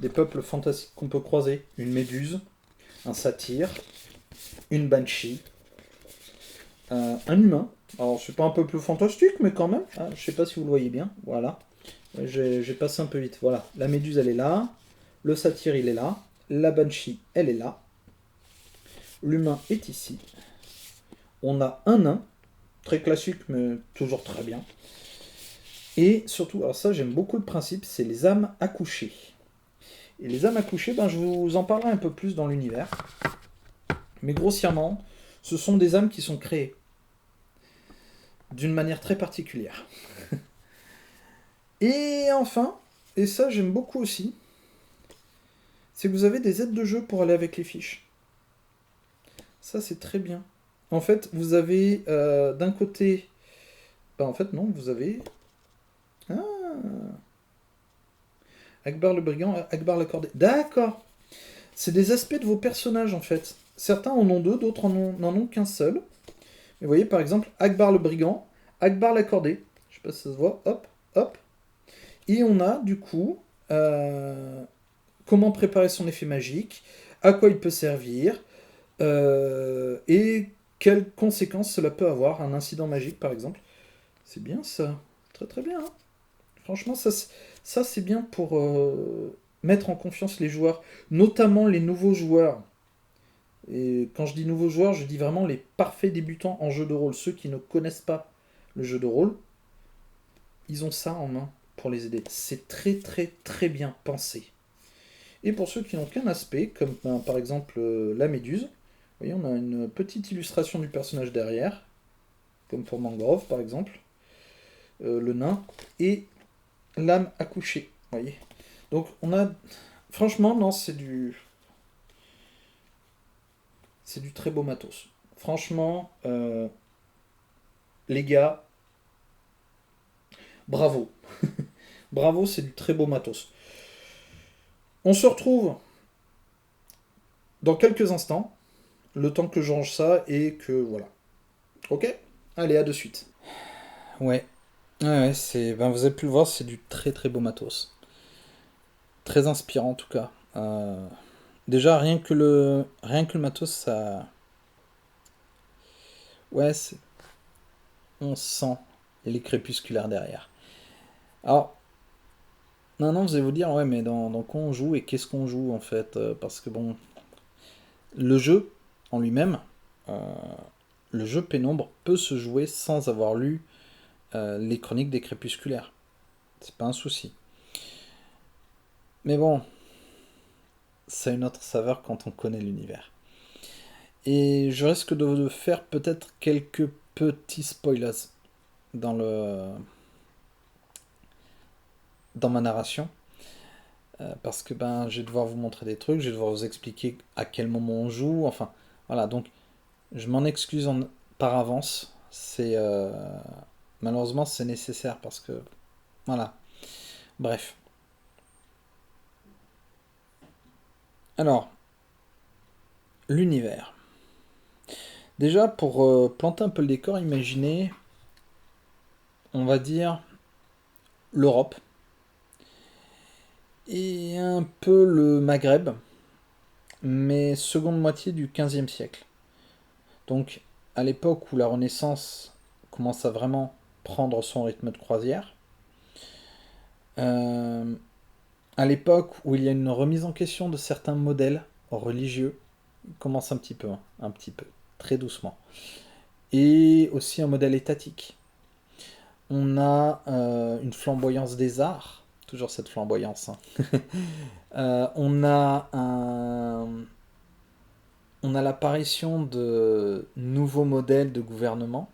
des peuples fantastiques qu'on peut croiser. Une méduse, un satyre, une banshee, un humain. Alors c'est pas un peuple fantastique, mais quand même. Ah, je sais pas si vous le voyez bien. Voilà. J'ai passé un peu vite. Voilà. La méduse, elle est là. Le satyre, il est là. La banshee, elle est là. L'humain est ici. On a un nain. Très classique, mais toujours très bien. Et surtout, alors ça, j'aime beaucoup le principe, c'est les âmes accouchées. Et les âmes accouchées, ben, je vous en parlerai un peu plus dans l'univers. Mais grossièrement, ce sont des âmes qui sont créées d'une manière très particulière. Et enfin, et ça j'aime beaucoup aussi, c'est que vous avez des aides de jeu pour aller avec les fiches. Ça c'est très bien. En fait, vous avez d'un côté... Ben, en fait non, vous avez... Ah, Akbar le brigand, Akbar l'accordé. D'accord. C'est des aspects de vos personnages en fait. Certains en ont deux, d'autres n'en ont qu'un seul. Mais vous voyez par exemple Akbar le brigand, Akbar l'accordé. Je sais pas si ça se voit. Hop, hop. Et on a du coup comment préparer son effet magique, à quoi il peut servir, et quelles conséquences cela peut avoir, un incident magique par exemple. C'est bien ça. Très très bien. Hein. Franchement, ça c'est bien pour mettre en confiance les joueurs, notamment les nouveaux joueurs. Et quand je dis nouveaux joueurs, je dis vraiment les parfaits débutants en jeu de rôle. Ceux qui ne connaissent pas le jeu de rôle, ils ont ça en main pour les aider. C'est très très très bien pensé. Et pour ceux qui n'ont qu'un aspect, comme par exemple la méduse, vous voyez, on a une petite illustration du personnage derrière, comme pour Mangrove par exemple, le nain, et l'âme accouchée, vous voyez. Donc on a... Franchement, non, c'est du très beau matos. Franchement, les gars, bravo. Bravo, c'est du très beau matos. On se retrouve dans quelques instants, le temps que je range ça et que voilà. Ok. Allez, à de suite. Ouais, ouais, c'est, ben, vous avez pu le voir, c'est du très très beau matos. Très inspirant en tout cas. Déjà, rien que le matos, ça... Ouais, on sent les crépusculaires derrière. Alors, non, vous allez vous dire, ouais, mais dans quoi on joue et qu'est-ce qu'on joue en fait parce que bon, le jeu en lui-même, euh, le jeu Pénombre peut se jouer sans avoir lu les chroniques des crépusculaires. C'est pas un souci. Mais bon, ça a une autre saveur quand on connaît l'univers. Et je risque de faire peut-être quelques petits spoilers dans dans ma narration. Parce que ben, je vais devoir vous montrer des trucs, je vais devoir vous expliquer à quel moment on joue. Enfin, voilà. Donc, je m'en excuse par avance. Malheureusement, c'est nécessaire parce que voilà. Bref. Alors, l'univers. Déjà, pour planter un peu le décor, imaginez, on va dire, l'Europe et un peu le Maghreb, mais seconde moitié du XVe siècle. Donc, à l'époque où la Renaissance commence à vraiment prendre son rythme de croisière, euh, à l'époque où il y a une remise en question de certains modèles religieux, commence un petit peu, très doucement, et aussi un modèle étatique. On a une flamboyance des arts, toujours cette flamboyance, hein. On a l'apparition de nouveaux modèles de gouvernement.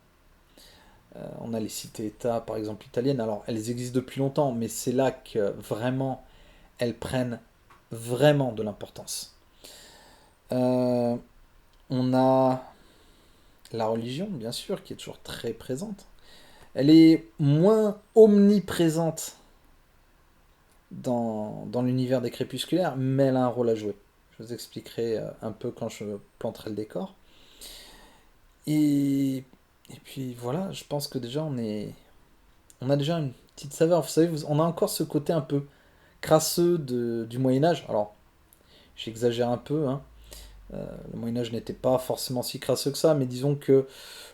On a les cités-États, par exemple italiennes. Alors, elles existent depuis longtemps, mais c'est là que vraiment elles prennent vraiment de l'importance. Euh, on a la religion, bien sûr, qui est toujours très présente. Elle est moins omniprésente dans l'univers des crépusculaires, mais elle a un rôle à jouer. Je vous expliquerai un peu quand je planterai le décor. Et, et puis voilà, je pense que déjà on a déjà une petite saveur. Vous savez, on a encore ce côté un peu crasseux du Moyen Âge. Alors, j'exagère un peu, hein. Le Moyen Âge n'était pas forcément si crasseux que ça, mais disons que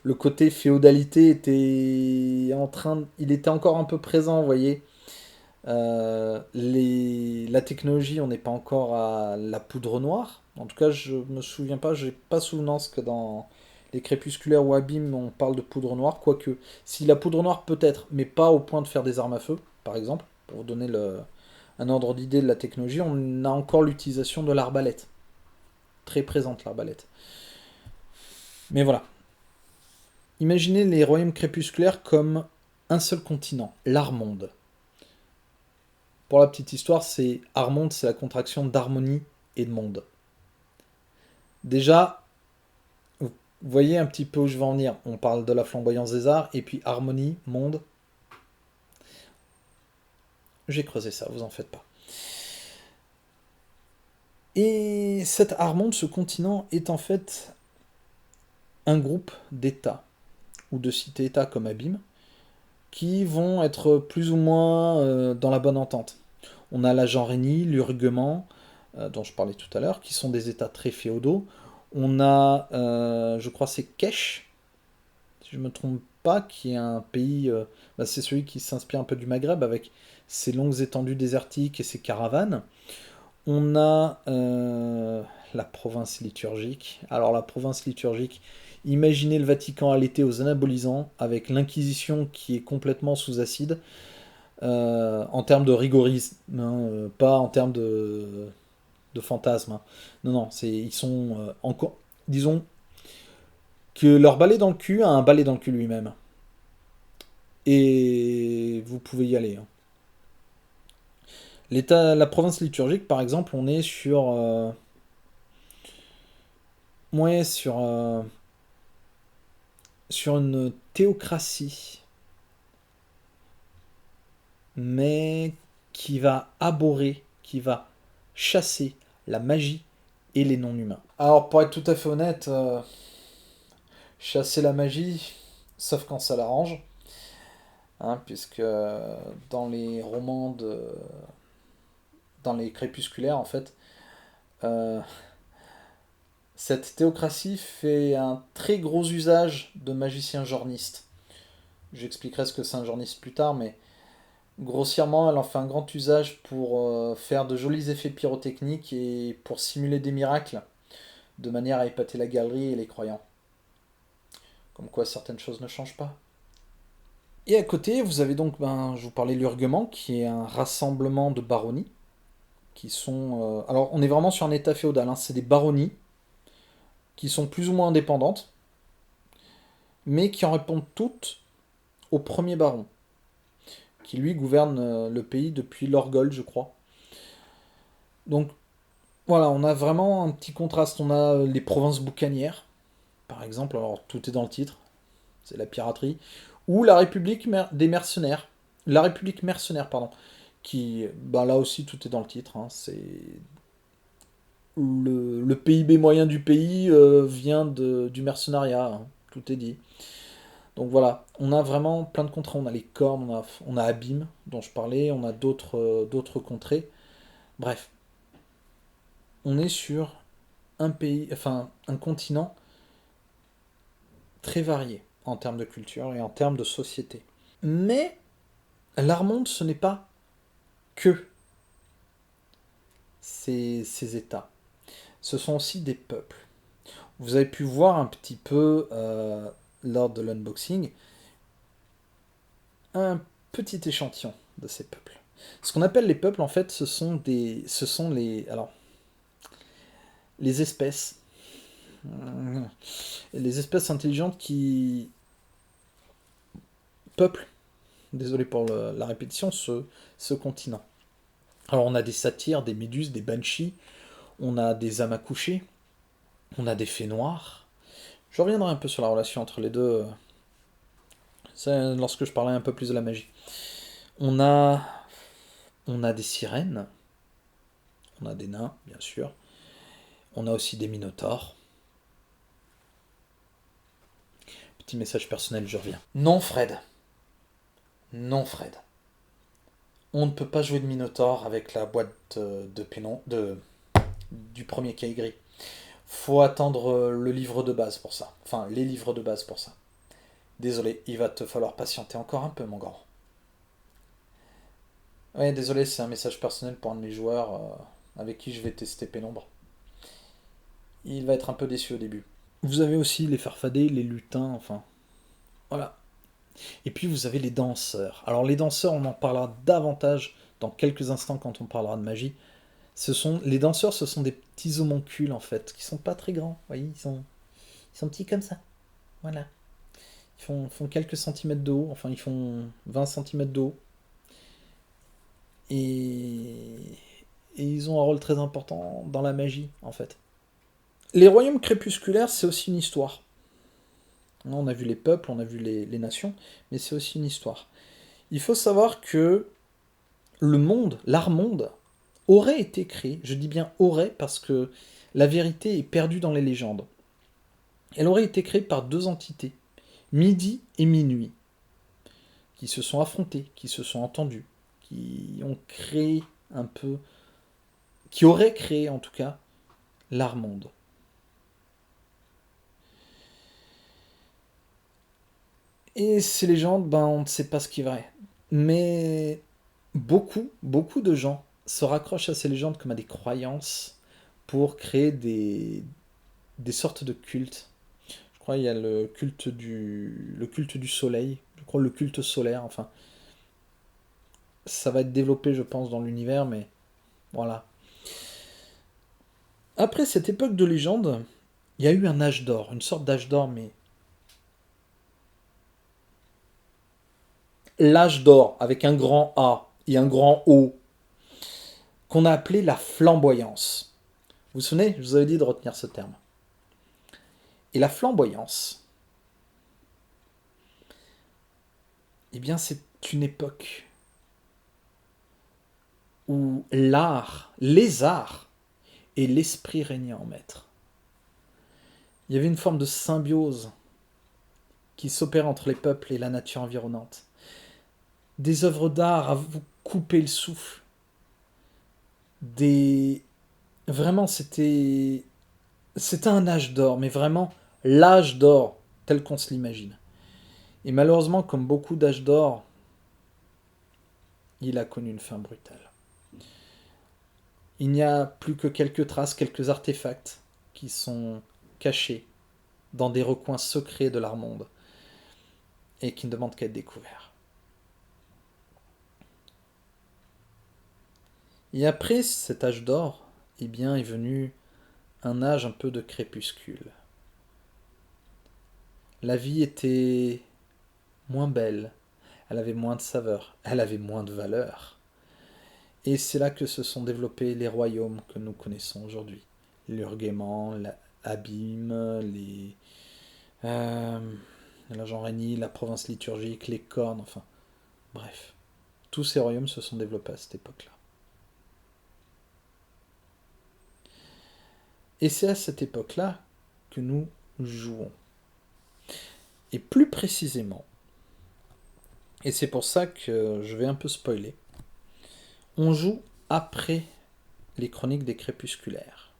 le côté féodalité il était encore un peu présent, vous voyez. La technologie, on n'est pas encore à la poudre noire. En tout cas, je me souviens pas, j'ai pas souvenance que dans les crépusculaires ou abîmes, on parle de poudre noire. Quoique, si la poudre noire peut-être, mais pas au point de faire des armes à feu, par exemple, pour vous donner un ordre d'idée de la technologie, on a encore l'utilisation de l'arbalète. Très présente l'arbalète. Mais voilà. Imaginez les royaumes crépusculaires comme un seul continent, l'Armonde. Pour la petite histoire, Armonde, c'est la contraction d'harmonie et de monde. Déjà, vous voyez un petit peu où je vais en venir. On parle de la flamboyance des arts, et puis harmonie, monde. J'ai creusé ça, vous en faites pas. Et cette Armonde, ce continent, est en fait un groupe d'États, ou de cités-États comme Abîme, qui vont être plus ou moins dans la bonne entente. On a la Genrénie, l'Urguement, dont je parlais tout à l'heure, qui sont des États très féodaux. On a, je crois, c'est Kesh, si je ne me trompe pas, qui est un pays, c'est celui qui s'inspire un peu du Maghreb avec ses longues étendues désertiques et ses caravanes. On a la province liturgique. Alors la province liturgique, imaginez le Vatican à l'été aux anabolisants, avec l'Inquisition qui est complètement sous acide, en termes de rigorisme, hein, pas en termes de fantasme, hein. Non, non, ils sont encore... Disons que leur balai dans le cul a un balai dans le cul lui-même. Et vous pouvez y aller, hein. La province liturgique, par exemple, on est ouais, sur une théocratie, mais qui va abhorrer, qui va chasser la magie et les non-humains. Alors, pour être tout à fait honnête, chasser la magie, sauf quand ça l'arrange, hein, puisque dans les romans dans les crépusculaires, en fait, euh, cette théocratie fait un très gros usage de magiciens jornistes. J'expliquerai ce que c'est un jorniste plus tard, mais grossièrement, elle en fait un grand usage pour faire de jolis effets pyrotechniques et pour simuler des miracles, de manière à épater la galerie et les croyants. Comme quoi certaines choses ne changent pas. Et à côté, vous avez donc, je vous parlais l'Urguement, qui est un rassemblement de baronnies, qui sont... alors, on est vraiment sur un état féodal, hein, c'est des baronnies, qui sont plus ou moins indépendantes, mais qui en répondent toutes au premier baron, qui lui gouverne le pays depuis l'Orgol, je crois. Donc voilà, on a vraiment un petit contraste. On a les provinces boucanières, par exemple, alors tout est dans le titre, c'est la piraterie, ou la République des mercenaires, la République mercenaire, pardon, qui, là aussi tout est dans le titre, hein, c'est le PIB moyen du pays vient du mercenariat, hein, tout est dit. Donc voilà, on a vraiment plein de contrées. On a les cornes, on a Abîme, dont je parlais, on a d'autres contrées. Bref, on est sur un pays, enfin un continent très varié en termes de culture et en termes de société. Mais l'Armonde, ce n'est pas que ces États. Ce sont aussi des peuples. Vous avez pu voir un petit peu lors de l'unboxing un petit échantillon de ces peuples. Ce qu'on appelle les peuples, en fait, alors, les espèces, les espèces intelligentes qui peuplent, désolé pour la répétition, ce continent. Alors on a des satyres, des méduses, des banshees, on a des âmes accouchées, on a des fées noires. Je reviendrai un peu sur la relation entre les deux, lorsque je parlerai un peu plus de la magie. On a, on a des sirènes, on a des nains, bien sûr. On a aussi des minotaures. Petit message personnel, je reviens. Non, Fred. Non, Fred. On ne peut pas jouer de minotaure avec la boîte de pénon du premier Kaigri. Faut attendre le livre de base pour ça. Enfin, les livres de base pour ça. Désolé, il va te falloir patienter encore un peu, mon grand. Ouais, désolé, c'est un message personnel pour un de mes joueurs avec qui je vais tester Pénombre. Il va être un peu déçu au début. Vous avez aussi les farfadets, les lutins, enfin. Voilà. Et puis vous avez les danseurs. Alors les danseurs, on en parlera davantage dans quelques instants quand on parlera de magie. Les danseurs, ce sont des petits homoncules en fait, qui sont pas très grands. Vous voyez, ils sont petits comme ça. Voilà. Ils font quelques centimètres de haut, enfin ils font 20 centimètres de haut. Et ils ont un rôle très important dans la magie en fait. Les royaumes crépusculaires, c'est aussi une histoire. On a vu les peuples, on a vu les nations, mais c'est aussi une histoire. Il faut savoir que le monde, l'art-monde, aurait été créé, je dis bien aurait parce que la vérité est perdue dans les légendes. Elle aurait été créée par deux entités, Midi et Minuit, qui se sont affrontées, qui se sont entendues, qui ont créé un peu, qui auraient créé en tout cas l'art-monde. Et ces légendes, on ne sait pas ce qui est vrai. Mais beaucoup de gens se raccrochent à ces légendes comme à des croyances pour créer des sortes de cultes. Je crois qu'il y a le culte du soleil, je crois le culte solaire, enfin. Ça va être développé, je pense, dans l'univers, mais voilà. Après cette époque de légende, il y a eu un âge d'or, une sorte d'âge d'or, mais l'âge d'or avec un grand A et un grand O, qu'on a appelé la flamboyance. Vous vous souvenez, je vous avais dit de retenir ce terme. Et la flamboyance, eh bien, c'est une époque où l'art, les arts et l'esprit régnaient en maître. Il y avait une forme de symbiose qui s'opère entre les peuples et la nature environnante. Des œuvres d'art à vous couper le souffle. Des... Vraiment, c'était un âge d'or, mais vraiment l'âge d'or tel qu'on se l'imagine. Et malheureusement, comme beaucoup d'âges d'or, il a connu une fin brutale. Il n'y a plus que quelques traces, quelques artefacts qui sont cachés dans des recoins secrets de l'art monde et qui ne demandent qu'à être découverts. Et après cet âge d'or, eh bien, est venu un âge un peu de crépuscule. La vie était moins belle, elle avait moins de saveur, elle avait moins de valeur. Et c'est là que se sont développés les royaumes que nous connaissons aujourd'hui. L'Urguément, l'Abîme, euh, la Genrénie, la province liturgique, les cornes, enfin, bref. Tous ces royaumes se sont développés à cette époque-là. Et c'est à cette époque-là que nous jouons. Et plus précisément, et c'est pour ça que je vais un peu spoiler, on joue après les chroniques des crépusculaires.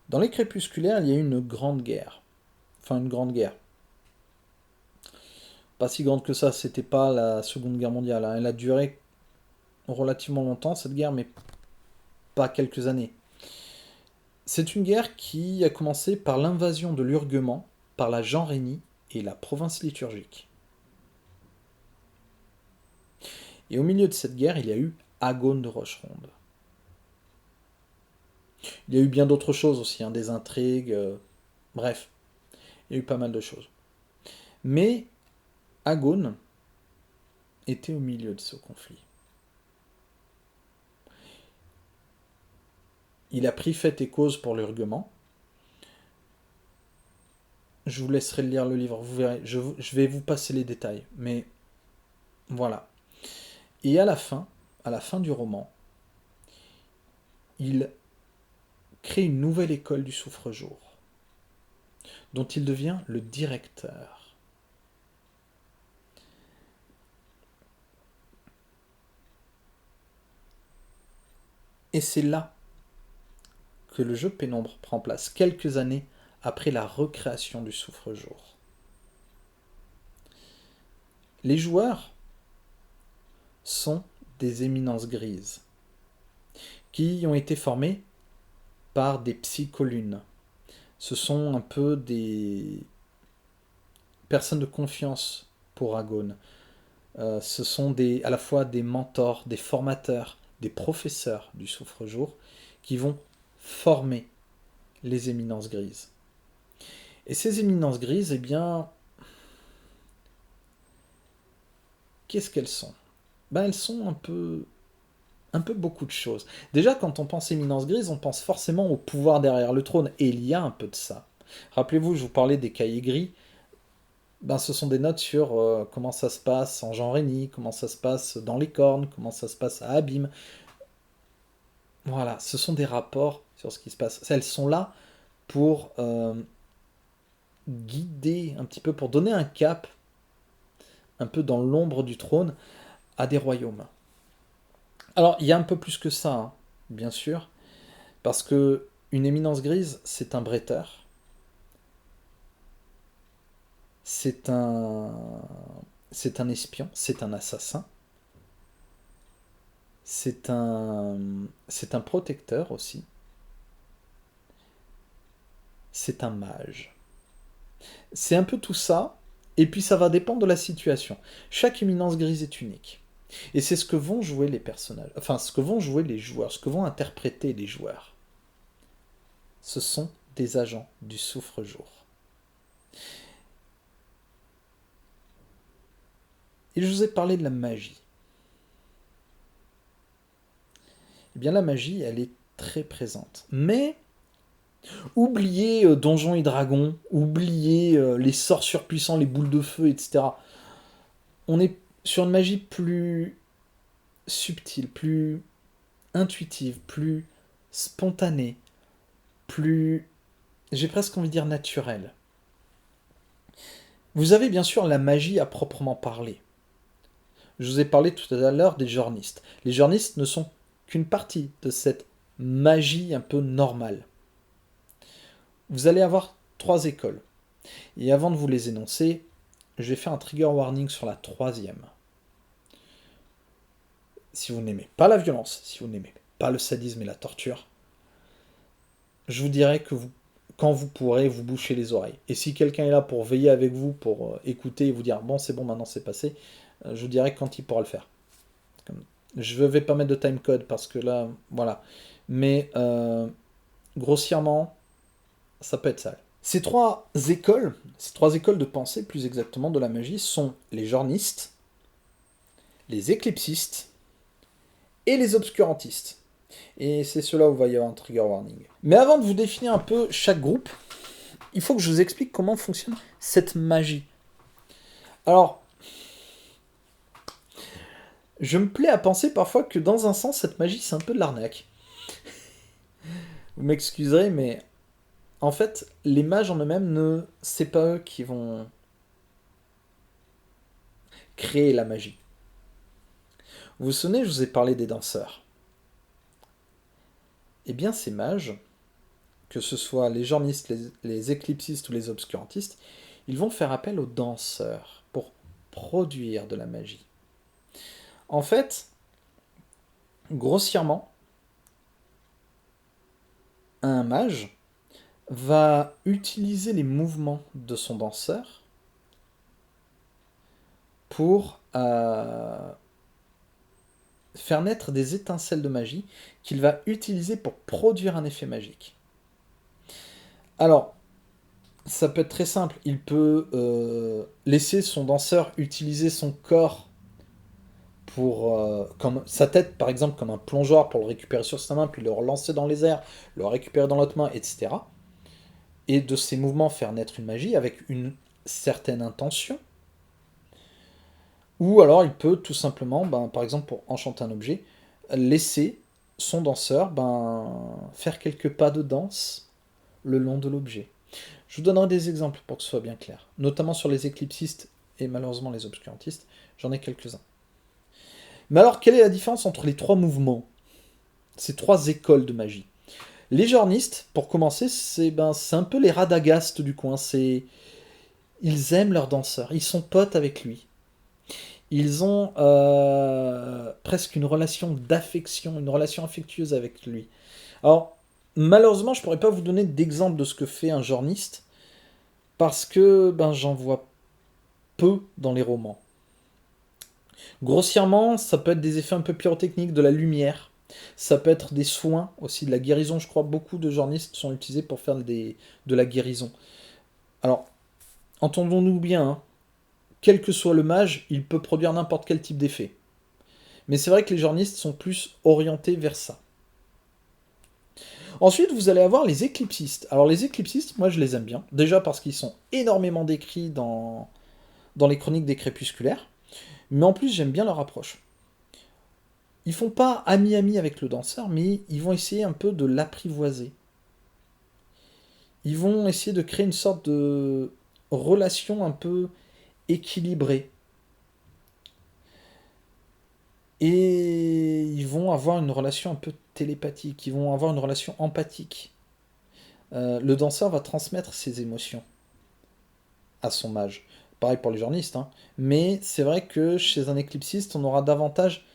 Dans les crépusculaires, il y a eu une grande guerre. Enfin, une grande guerre. Pas si grande que ça, c'était pas la Seconde Guerre mondiale. Hein. Elle a duré relativement longtemps, cette guerre, mais pas quelques années. C'est une guerre qui a commencé par l'invasion de l'Urguement par la Genrénie et la province liturgique. Et au milieu de cette guerre, il y a eu Agone de Rocheronde. Il y a eu bien d'autres choses aussi, hein, des intrigues, bref, il y a eu pas mal de choses. Mais Agone était au milieu de ce conflit. Il a pris fait et cause pour l'Urguement. Je vous laisserai lire le livre, vous verrez, je vais vous passer les détails, mais voilà. Et à la fin du roman, il crée une nouvelle école du souffre-jour, dont il devient le directeur. Et c'est là que le jeu Pénombre prend place, quelques années après la recréation du souffre-jour. Les joueurs sont des éminences grises, qui ont été formées par des psycholunes. Ce sont un peu des personnes de confiance pour Agone. Ce sont à la fois des mentors, des formateurs, des professeurs du souffre-jour qui vont former les éminences grises. Et ces éminences grises, eh bien, qu'est-ce qu'elles sont? Ben, elles sont un peu beaucoup de choses. Déjà, quand on pense éminence grise, on pense forcément au pouvoir derrière le trône, et il y a un peu de ça. Rappelez-vous, je vous parlais des cahiers gris. Ben, ce sont des notes sur comment ça se passe en Jean Rény, comment ça se passe dans les cornes, comment ça se passe à Abîme. Voilà, ce sont des rapports sur ce qui se passe. Elles sont là pour guider un petit peu, pour donner un cap, un peu dans l'ombre du trône, à des royaumes. Alors, il y a un peu plus que ça, hein, bien sûr, parce que une éminence grise, c'est un bretteur, c'est un, c'est un espion, c'est un assassin, c'est un protecteur aussi, c'est un mage. C'est un peu tout ça, et puis ça va dépendre de la situation. Chaque éminence grise est unique. Et c'est ce que vont jouer les personnages, enfin ce que vont jouer les joueurs, ce que vont interpréter les joueurs. Ce sont des agents du souffre-jour. Et je vous ai parlé de la magie. Eh bien la magie, elle est très présente. Mais oubliez Donjons et Dragons, oubliez les sorts surpuissants, les boules de feu, etc. On est sur une magie plus subtile, plus intuitive, plus spontanée, plus, j'ai presque envie de dire naturelle. Vous avez bien sûr la magie à proprement parler. Je vous ai parlé tout à l'heure des journistes. Les journistes ne sont qu'une partie de cette magie un peu normale. Vous allez avoir 3 écoles. Et avant de vous les énoncer, je vais faire un trigger warning sur la 3e. Si vous n'aimez pas la violence, si vous n'aimez pas le sadisme et la torture, je vous dirai que quand vous pourrez, vous boucher les oreilles. Et si quelqu'un est là pour veiller avec vous, pour écouter et vous dire bon c'est bon maintenant c'est passé, je vous dirai quand il pourra le faire. Je ne vais pas mettre de timecode parce que là, voilà. Mais grossièrement, ça peut être sale. Ces trois écoles de pensée, plus exactement, de la magie, sont les journistes, les éclipsistes et les obscurantistes. Et c'est cela où il va y avoir un trigger warning. Mais avant de vous définir un peu chaque groupe, il faut que je vous explique comment fonctionne cette magie. Alors, je me plais à penser parfois que dans un sens, cette magie, c'est un peu de l'arnaque. Vous m'excuserez, mais en fait, les mages en eux-mêmes, c'est pas eux qui vont créer la magie. Vous vous souvenez, je vous ai parlé des danseurs. Eh bien, ces mages, que ce soit les journistes, les éclipsistes ou les obscurantistes, ils vont faire appel aux danseurs pour produire de la magie. En fait, grossièrement, un mage va utiliser les mouvements de son danseur pour faire naître des étincelles de magie qu'il va utiliser pour produire un effet magique. Alors, ça peut être très simple. Il peut laisser son danseur utiliser son corps pour, comme sa tête par exemple comme un plongeoir pour le récupérer sur sa main, puis le relancer dans les airs, le récupérer dans l'autre main, etc. Et de ces mouvements faire naître une magie avec une certaine intention. Ou alors il peut tout simplement, par exemple pour enchanter un objet, laisser son danseur faire quelques pas de danse le long de l'objet. Je vous donnerai des exemples pour que ce soit bien clair, notamment sur les éclipsistes et malheureusement les obscurantistes, j'en ai quelques-uns. Mais alors, quelle est la différence entre les 3 mouvements, ces 3 écoles de magie? Les journistes, pour commencer, c'est un peu les Radagast du coin. Ils aiment leur danseur, ils sont potes avec lui. Ils ont presque une relation d'affection, une relation affectueuse avec lui. Alors, malheureusement, je ne pourrais pas vous donner d'exemple de ce que fait un journiste, parce que j'en vois peu dans les romans. Grossièrement, ça peut être des effets un peu pyrotechniques, de la lumière. Ça peut être des soins, aussi de la guérison. Je crois beaucoup de journistes sont utilisés pour faire de la guérison. Alors, entendons-nous bien, hein, quel que soit le mage, il peut produire n'importe quel type d'effet. Mais c'est vrai que les journistes sont plus orientés vers ça. Ensuite, vous allez avoir les éclipsistes. Alors les éclipsistes, moi je les aime bien. Déjà parce qu'ils sont énormément décrits dans les chroniques des crépusculaires. Mais en plus, j'aime bien leur approche. Ils font pas ami-ami avec le danseur, mais ils vont essayer un peu de l'apprivoiser. Ils vont essayer de créer une sorte de relation un peu équilibrée. Et ils vont avoir une relation un peu télépathique, ils vont avoir une relation empathique. Le danseur va transmettre ses émotions à son mage. Pareil pour les journistes, hein. Mais c'est vrai que chez un éclipsiste, on aura davantage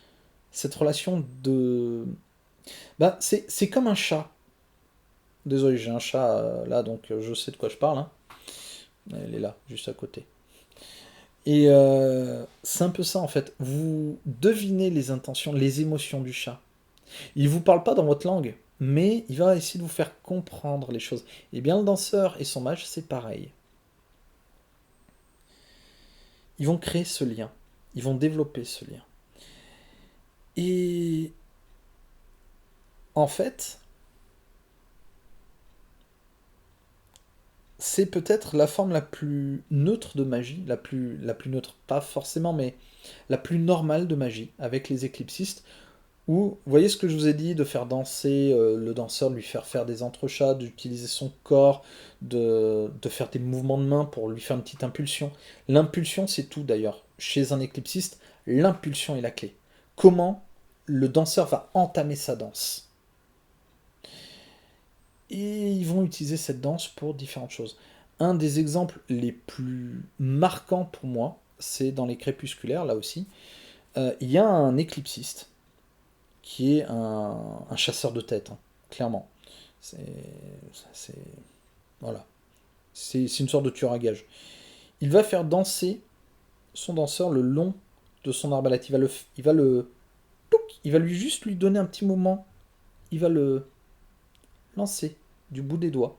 cette relation de... c'est comme un chat. Désolé, j'ai un chat là, donc je sais de quoi je parle, hein. Elle est là, juste à côté. Et c'est un peu ça en fait. Vous devinez les intentions, les émotions du chat. Il vous parle pas dans votre langue, mais il va essayer de vous faire comprendre les choses. Et bien le danseur et son mage, c'est pareil. Ils vont créer ce lien. Ils vont développer ce lien. Et en fait, c'est peut-être la forme la plus neutre de magie, la plus neutre, pas forcément, mais la plus normale de magie, avec les éclipsistes, où, vous voyez ce que je vous ai dit, de faire danser le danseur, de lui faire faire des entrechats, d'utiliser son corps, de faire des mouvements de main pour lui faire une petite impulsion. L'impulsion, c'est tout d'ailleurs. Chez un éclipsiste, l'impulsion est la clé. Comment le danseur va entamer sa danse. Et ils vont utiliser cette danse pour différentes choses. Un des exemples les plus marquants pour moi, c'est dans les crépusculaires, là aussi. Il y a un éclipsiste qui est un chasseur de tête, hein, clairement. C'est, c'est, voilà. C'est une sorte de tueur à gage. Il va faire danser son danseur le long de son arbalète. Il va lui juste lui donner un petit moment. Il va le lancer du bout des doigts.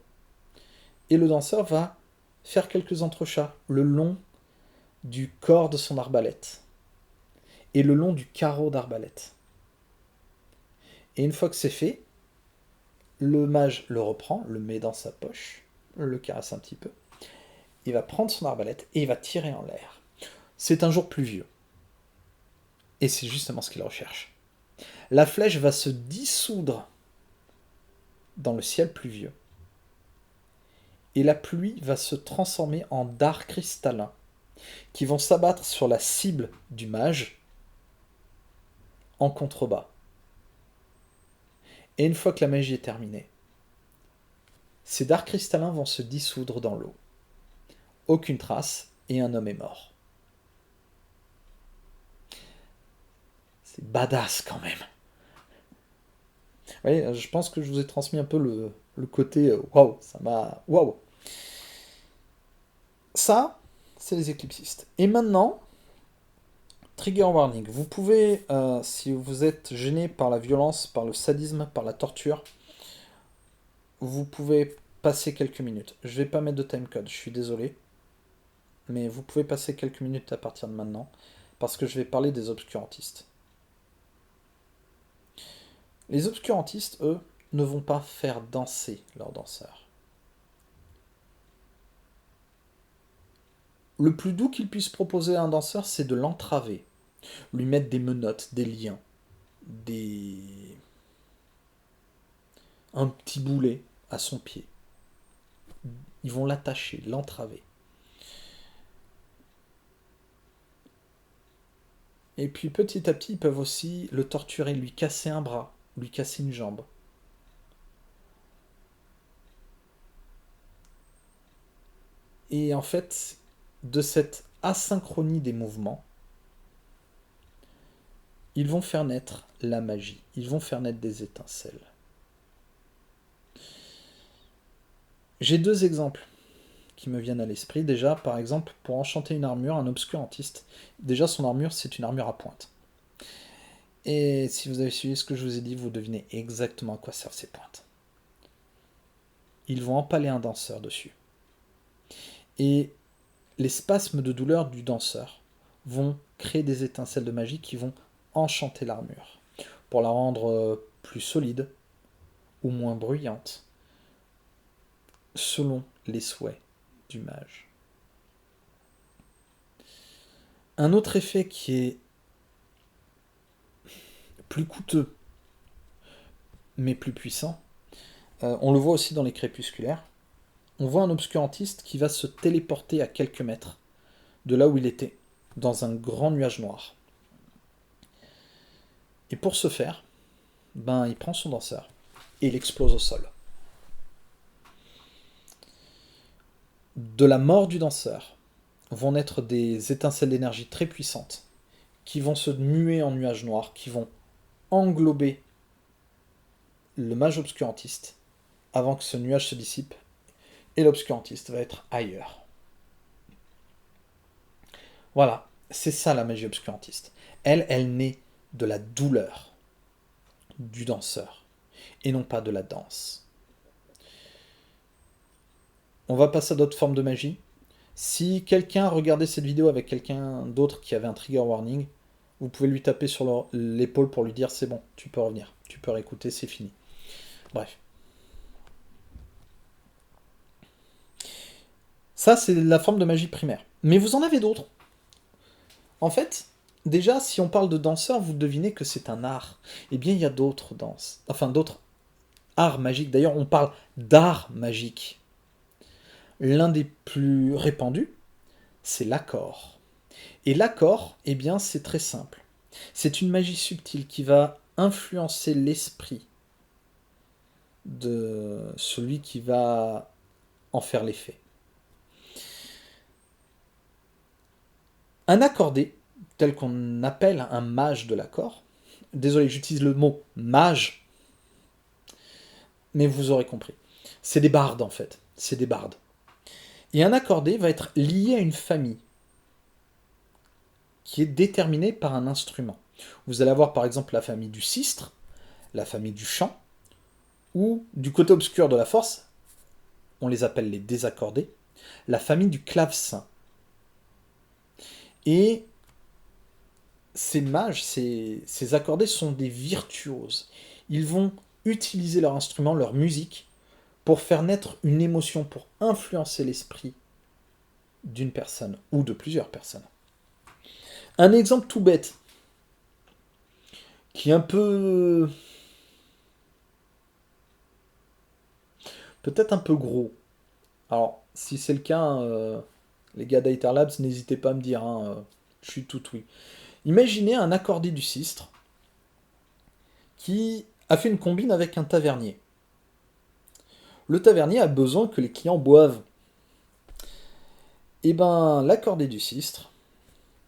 Et le danseur va faire quelques entrechats le long du corps de son arbalète et le long du carreau d'arbalète. Et une fois que c'est fait, le mage le reprend, le met dans sa poche, le caresse un petit peu. Il va prendre son arbalète et il va tirer en l'air. C'est un jour pluvieux. Et c'est justement ce qu'il recherche. La flèche va se dissoudre dans le ciel pluvieux. Et la pluie va se transformer en dards cristallins qui vont s'abattre sur la cible du mage en contrebas. Et une fois que la magie est terminée, ces dards cristallins vont se dissoudre dans l'eau. Aucune trace et un homme est mort. C'est badass quand même. Vous voyez, je pense que je vous ai transmis un peu le côté waouh, ça m'a. Waouh! Ça, c'est les éclipsistes. Et maintenant, trigger warning. Vous pouvez, si vous êtes gêné par la violence, par le sadisme, par la torture, vous pouvez passer quelques minutes. Je vais pas mettre de timecode, je suis désolé. Mais vous pouvez passer quelques minutes à partir de maintenant, parce que je vais parler des obscurantistes. Les obscurantistes, eux, ne vont pas faire danser leurs danseurs. Le plus doux qu'ils puissent proposer à un danseur, c'est de l'entraver, lui mettre des menottes, des liens, des... un petit boulet à son pied. Ils vont l'attacher, l'entraver. Et puis petit à petit, ils peuvent aussi le torturer, lui casser un bras, lui casser une jambe. Et en fait, de cette asynchronie des mouvements, ils vont faire naître la magie, ils vont faire naître des étincelles. J'ai deux exemples qui me viennent à l'esprit. Déjà, par exemple, pour enchanter une armure, un obscurantiste, déjà son armure, c'est une armure à pointe. Et si vous avez suivi ce que je vous ai dit, vous devinez exactement à quoi servent ces pointes. Ils vont empaler un danseur dessus. Et les spasmes de douleur du danseur vont créer des étincelles de magie qui vont enchanter l'armure pour la rendre plus solide ou moins bruyante selon les souhaits du mage. Un autre effet qui est plus coûteux mais plus puissant, on le voit aussi dans les crépusculaires, on voit un obscurantiste qui va se téléporter à quelques mètres de là où il était, dans un grand nuage noir. Et pour ce faire, il prend son danseur et il explose au sol. De la mort du danseur vont naître des étincelles d'énergie très puissantes qui vont se muer en nuages noirs, qui vont englober le mage obscurantiste avant que ce nuage se dissipe, et l'obscurantiste va être ailleurs. Voilà, c'est ça la magie obscurantiste. Elle naît de la douleur du danseur, et non pas de la danse. On va passer à d'autres formes de magie. Si quelqu'un regardait cette vidéo avec quelqu'un d'autre qui avait un trigger warning, vous pouvez lui taper sur l'épaule pour lui dire c'est bon, tu peux revenir, tu peux réécouter, c'est fini. Bref. Ça, c'est la forme de magie primaire. Mais vous en avez d'autres. En fait, déjà, si on parle de danseur, vous devinez que c'est un art. Eh bien, il y a d'autres danses, enfin d'autres arts magiques. D'ailleurs, on parle d'art magique. L'un des plus répandus, c'est l'accord. Et l'accord, eh bien, c'est très simple. C'est une magie subtile qui va influencer l'esprit de celui qui va en faire l'effet. Un accordé, tel qu'on appelle un mage de l'accord, désolé, j'utilise le mot mage, mais vous aurez compris. C'est des bardes en fait, c'est des bardes. Et un accordé va être lié à une famille qui est déterminée par un instrument. Vous allez avoir par exemple la famille du sistre, la famille du chant, ou du côté obscur de la force, on les appelle les désaccordés, la famille du clavecin. Et ces mages, ces accordés sont des virtuoses. Ils vont utiliser leur instrument, leur musique, pour faire naître une émotion, pour influencer l'esprit d'une personne ou de plusieurs personnes. Un exemple tout bête, qui est un peu... peut-être un peu gros. Alors, si c'est le cas, les gars d'Aether Labs, n'hésitez pas à me dire, hein, je suis tout oui. Imaginez un accordé du sistre qui a fait une combine avec un tavernier. Le tavernier a besoin que les clients boivent. Et ben, l'accordé du sistre,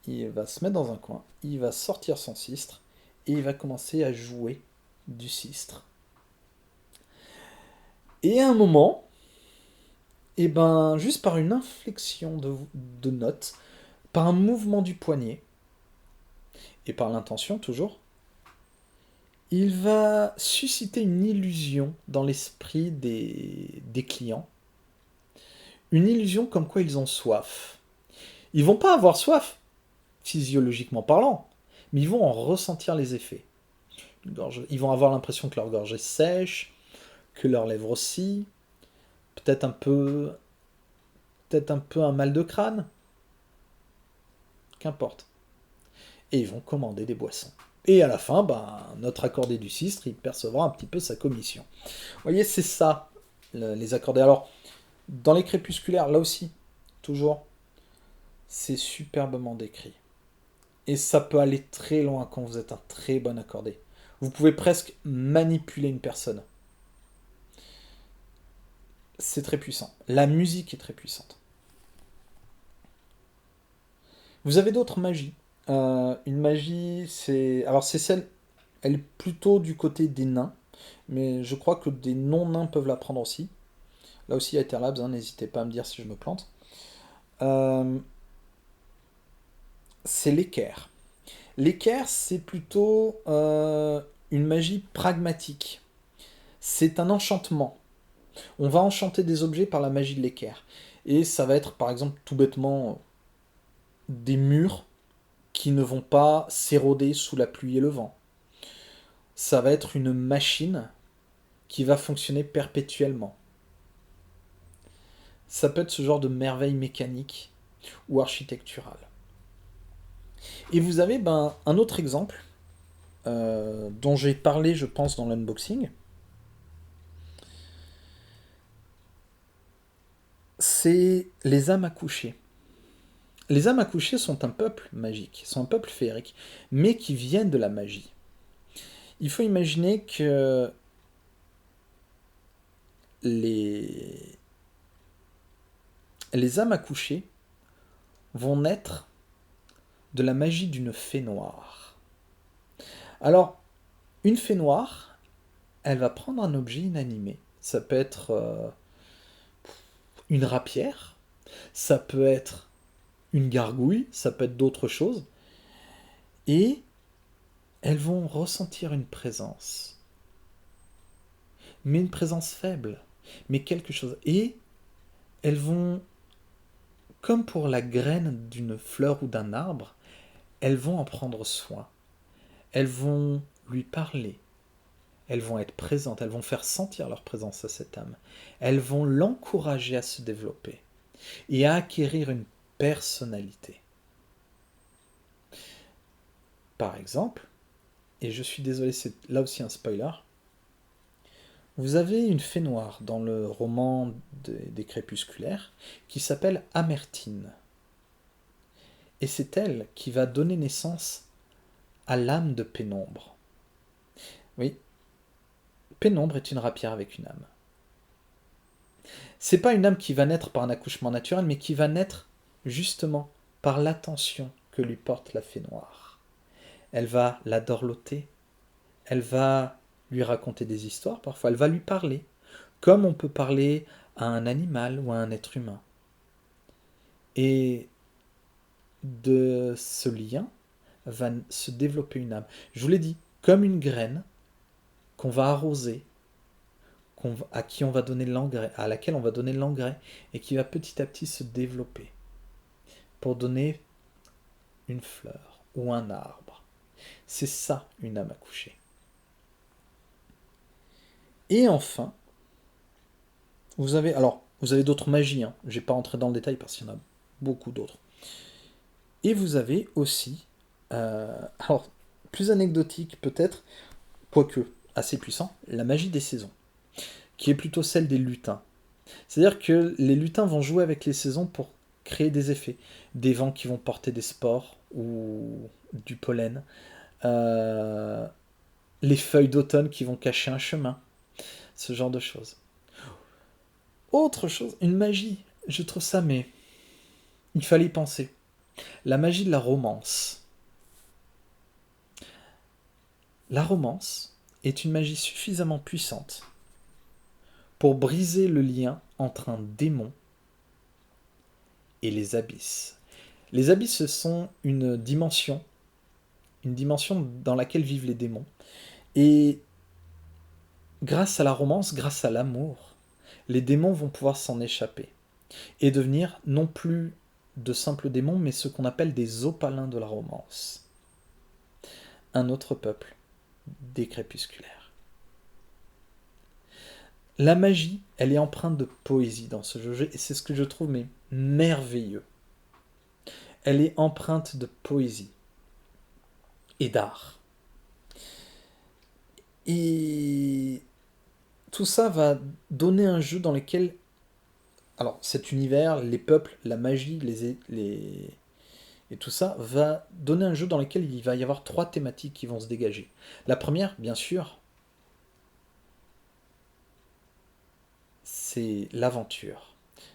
il va se mettre dans un coin, il va sortir son sistre, et il va commencer à jouer du sistre. Et à un moment, et ben, juste par une inflexion de notes, par un mouvement du poignet, et par l'intention toujours, il va susciter une illusion dans l'esprit des clients. Une illusion comme quoi ils ont soif. Ils vont pas avoir soif, physiologiquement parlant, mais ils vont en ressentir les effets. Ils vont avoir l'impression que leur gorge est sèche, que leurs lèvres aussi, peut-être un peu un mal de crâne, qu'importe. Et ils vont commander des boissons. Et à la fin, notre accordé du sistre, il percevra un petit peu sa commission. Vous voyez, c'est ça, les accordés. Alors, dans les crépusculaires, là aussi, toujours, c'est superbement décrit. Et ça peut aller très loin quand vous êtes un très bon accordé. Vous pouvez presque manipuler une personne. C'est très puissant. La musique est très puissante. Vous avez d'autres magies. Une magie, c'est... Alors c'est celle... Elle est plutôt du côté des nains. Mais je crois que des non-nains peuvent la prendre aussi. Là aussi, il y a Etherlabs, hein, n'hésitez pas à me dire si je me plante. C'est l'équerre. L'équerre, c'est plutôt une magie pragmatique. C'est un enchantement. On va enchanter des objets par la magie de l'équerre. Et ça va être, par exemple, tout bêtement, des murs qui ne vont pas s'éroder sous la pluie et le vent. Ça va être une machine qui va fonctionner perpétuellement. Ça peut être ce genre de merveille mécanique ou architecturale. Et vous avez un autre exemple dont j'ai parlé, je pense, dans l'unboxing. C'est les âmes accouchées. Les âmes accouchées sont un peuple magique, sont un peuple féerique, mais qui viennent de la magie. Il faut imaginer que les âmes accouchées vont naître de la magie d'une fée noire. Alors, une fée noire, elle va prendre un objet inanimé, ça peut être une rapière, ça peut être une gargouille, ça peut être d'autres choses, et elles vont ressentir une présence, mais une présence faible, mais quelque chose. Et elles vont, comme pour la graine d'une fleur ou d'un arbre, elles vont en prendre soin. Elles vont lui parler. Elles vont être présentes. Elles vont faire sentir leur présence à cette âme. Elles vont l'encourager à se développer et à acquérir une personnalité. Par exemple, et je suis désolé, c'est là aussi un spoiler, vous avez une fée noire dans le roman des Crépusculaires qui s'appelle Amertine. Et c'est elle qui va donner naissance à l'âme de Pénombre. Oui, Pénombre est une rapière avec une âme. C'est pas une âme qui va naître par un accouchement naturel, mais qui va naître justement par l'attention que lui porte la fée noire. Elle va la dorloter, elle va lui raconter des histoires, parfois elle va lui parler, comme on peut parler à un animal ou à un être humain. Et de ce lien va se développer une âme. Je vous l'ai dit, comme une graine qu'on va arroser, à qui on va donner l'engrais, à laquelle on va donner l'engrais, et qui va petit à petit se développer pour donner une fleur ou un arbre. C'est ça une âme accouchée. Et enfin, vous avez d'autres magies, hein. Je ne vais pas rentrer dans le détail parce qu'il y en a beaucoup d'autres. Et vous avez aussi, alors plus anecdotique peut-être, quoique assez puissant, la magie des saisons, qui est plutôt celle des lutins. C'est-à-dire que les lutins vont jouer avec les saisons pour créer des effets. Des vents qui vont porter des spores ou du pollen. Les feuilles d'automne qui vont cacher un chemin. Ce genre de choses. Autre chose, une magie. Je trouve ça, mais il fallait y penser. La magie de la romance. La romance est une magie suffisamment puissante pour briser le lien entre un démon et les abysses. Les abysses, ce sont une dimension dans laquelle vivent les démons. Et grâce à la romance, grâce à l'amour, les démons vont pouvoir s'en échapper et devenir non plus de simples démons, mais ce qu'on appelle des opalins de la romance. Un autre peuple, des crépusculaires. La magie, elle est empreinte de poésie dans ce jeu, et c'est ce que je trouve mais merveilleux. Elle est empreinte de poésie et d'art. Et tout ça va donner un jeu dans lequel, alors cet univers, les peuples, la magie, et tout ça va donner un jeu dans lequel il va y avoir 3 thématiques qui vont se dégager. La première, bien sûr, c'est l'aventure.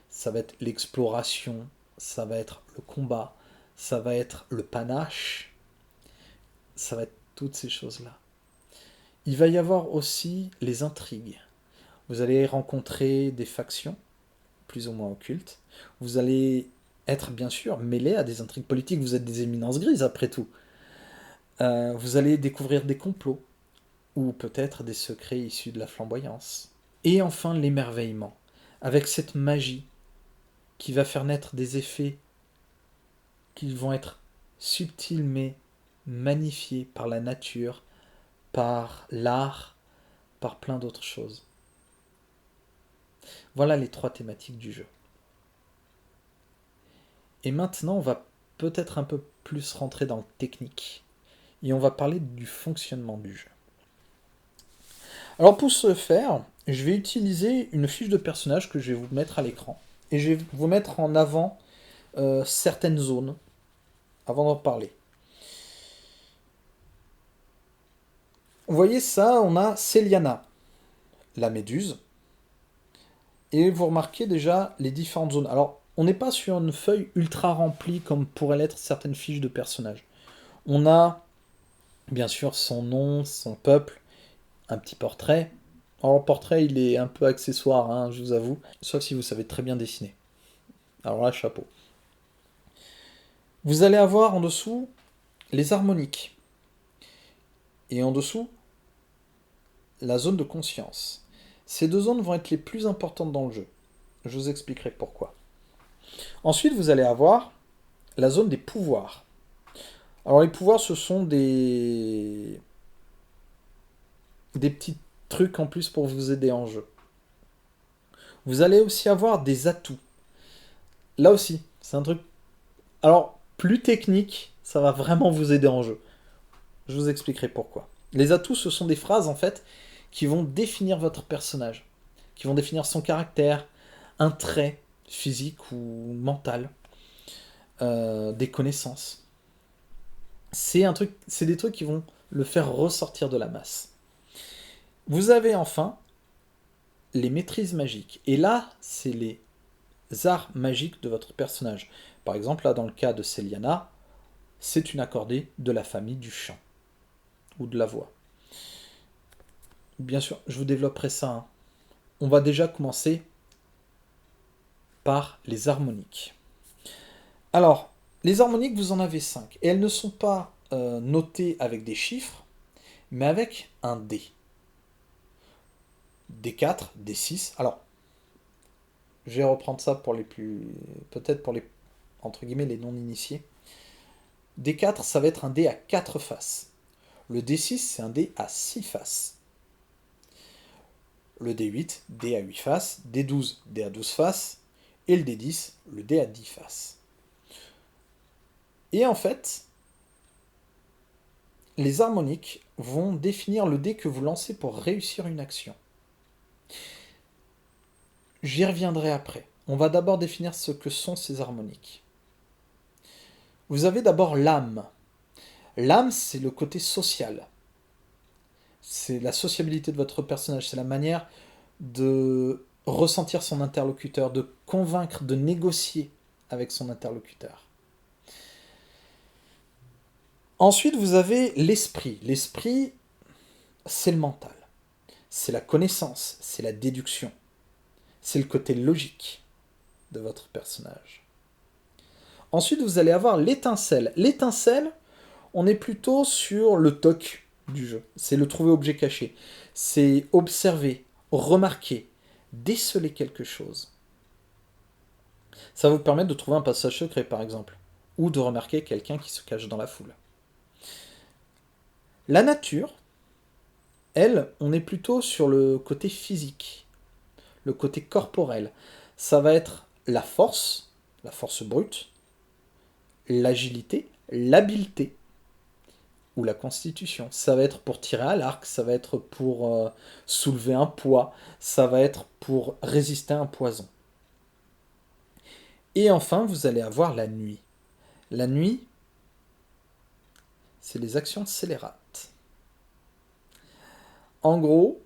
Ça va être l'exploration, ça va être le combat, ça va être le panache, ça va être toutes ces choses-là. Il va y avoir aussi les intrigues. Vous allez rencontrer des factions, plus ou moins occultes. Vous allez être bien sûr mêlé à des intrigues politiques. Vous êtes des éminences grises après tout. Vous allez découvrir des complots, ou peut-être des secrets issus de la flamboyance. Et enfin l'émerveillement, avec cette magie qui va faire naître des effets qui vont être subtils mais magnifiés par la nature, par l'art, par plein d'autres choses. Voilà les 3 thématiques du jeu. Et maintenant, on va peut-être un peu plus rentrer dans le technique. Et on va parler du fonctionnement du jeu. Alors pour ce faire, je vais utiliser une fiche de personnage que je vais vous mettre à l'écran. Et je vais vous mettre en avant certaines zones avant d'en parler. Vous voyez ça, on a Céliana, la méduse. Et vous remarquez déjà les différentes zones. Alors, on n'est pas sur une feuille ultra remplie comme pourraient l'être certaines fiches de personnages. On a, bien sûr, son nom, son peuple, un petit portrait, Alors, le portrait, il est un peu accessoire, hein, je vous avoue. Sauf si vous savez très bien dessiner. Alors là, chapeau. Vous allez avoir en dessous les harmoniques. Et en dessous, la zone de conscience. Ces deux zones vont être les plus importantes dans le jeu. Je vous expliquerai pourquoi. Ensuite, vous allez avoir la zone des pouvoirs. Alors, les pouvoirs, ce sont des petits trucs en plus pour vous aider en jeu. Vous allez aussi avoir des atouts. Là aussi, c'est un truc. Alors, plus technique, ça va vraiment vous aider en jeu. Je vous expliquerai pourquoi. Les atouts, ce sont des phrases en fait qui vont définir votre personnage, qui vont définir son caractère, un trait physique ou mental, des connaissances. C'est des trucs qui vont le faire ressortir de la masse. Vous avez enfin les maîtrises magiques. Et là, c'est les arts magiques de votre personnage. Par exemple, là, dans le cas de Celiana, c'est une accordée de la famille du chant ou de la voix. Bien sûr, je vous développerai ça, hein. On va déjà commencer par les harmoniques. Alors, les harmoniques, vous en avez 5. Et elles ne sont pas notées avec des chiffres, mais avec un D. D4, D6. Alors, je vais reprendre ça pour les plus... peut-être pour les, entre guillemets, les non-initiés. D4, ça va être un dé à 4 faces. Le D6, c'est un dé à 6 faces. Le D8, dé à 8 faces. D12, dé à 12 faces. Et le D10, le dé à 10 faces. Et en fait, les harmoniques vont définir le dé que vous lancez pour réussir une action. J'y reviendrai après. On va d'abord définir ce que sont ces harmoniques. Vous avez d'abord l'âme. L'âme, c'est le côté social. C'est la sociabilité de votre personnage. C'est la manière de ressentir son interlocuteur, de convaincre, de négocier avec son interlocuteur. Ensuite, vous avez l'esprit. L'esprit, c'est le mental. C'est la connaissance, c'est la déduction. C'est le côté logique de votre personnage. Ensuite, vous allez avoir l'étincelle. L'étincelle, on est plutôt sur le TOC du jeu. C'est le trouver objet caché. C'est observer, remarquer, déceler quelque chose. Ça va vous permettre de trouver un passage secret, par exemple, ou de remarquer quelqu'un qui se cache dans la foule. La nature, elle, on est plutôt sur le côté physique, le côté corporel. Ça va être la force brute, l'agilité, l'habileté ou la constitution. Ça va être pour tirer à l'arc, ça va être pour soulever un poids, ça va être pour résister à un poison. Et enfin, vous allez avoir la nuit. La nuit, c'est les actions scélérates. En gros,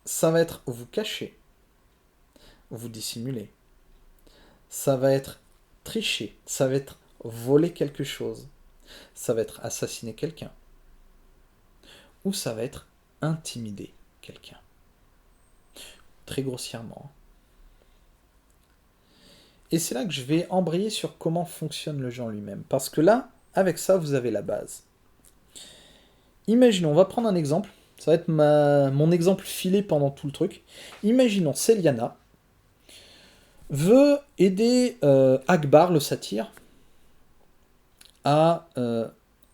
ça va être vous cacher, vous dissimuler. Ça va être tricher, ça va être voler quelque chose, ça va être assassiner quelqu'un, ou ça va être intimider quelqu'un. Très grossièrement. Et c'est là que je vais embrayer sur comment fonctionne le jeu en lui-même. Parce que là, avec ça, vous avez la base. Imaginons, on va prendre un exemple. Ça va être mon exemple filé pendant tout le truc. Imaginons, Celiana veut aider Akbar, le satyre, à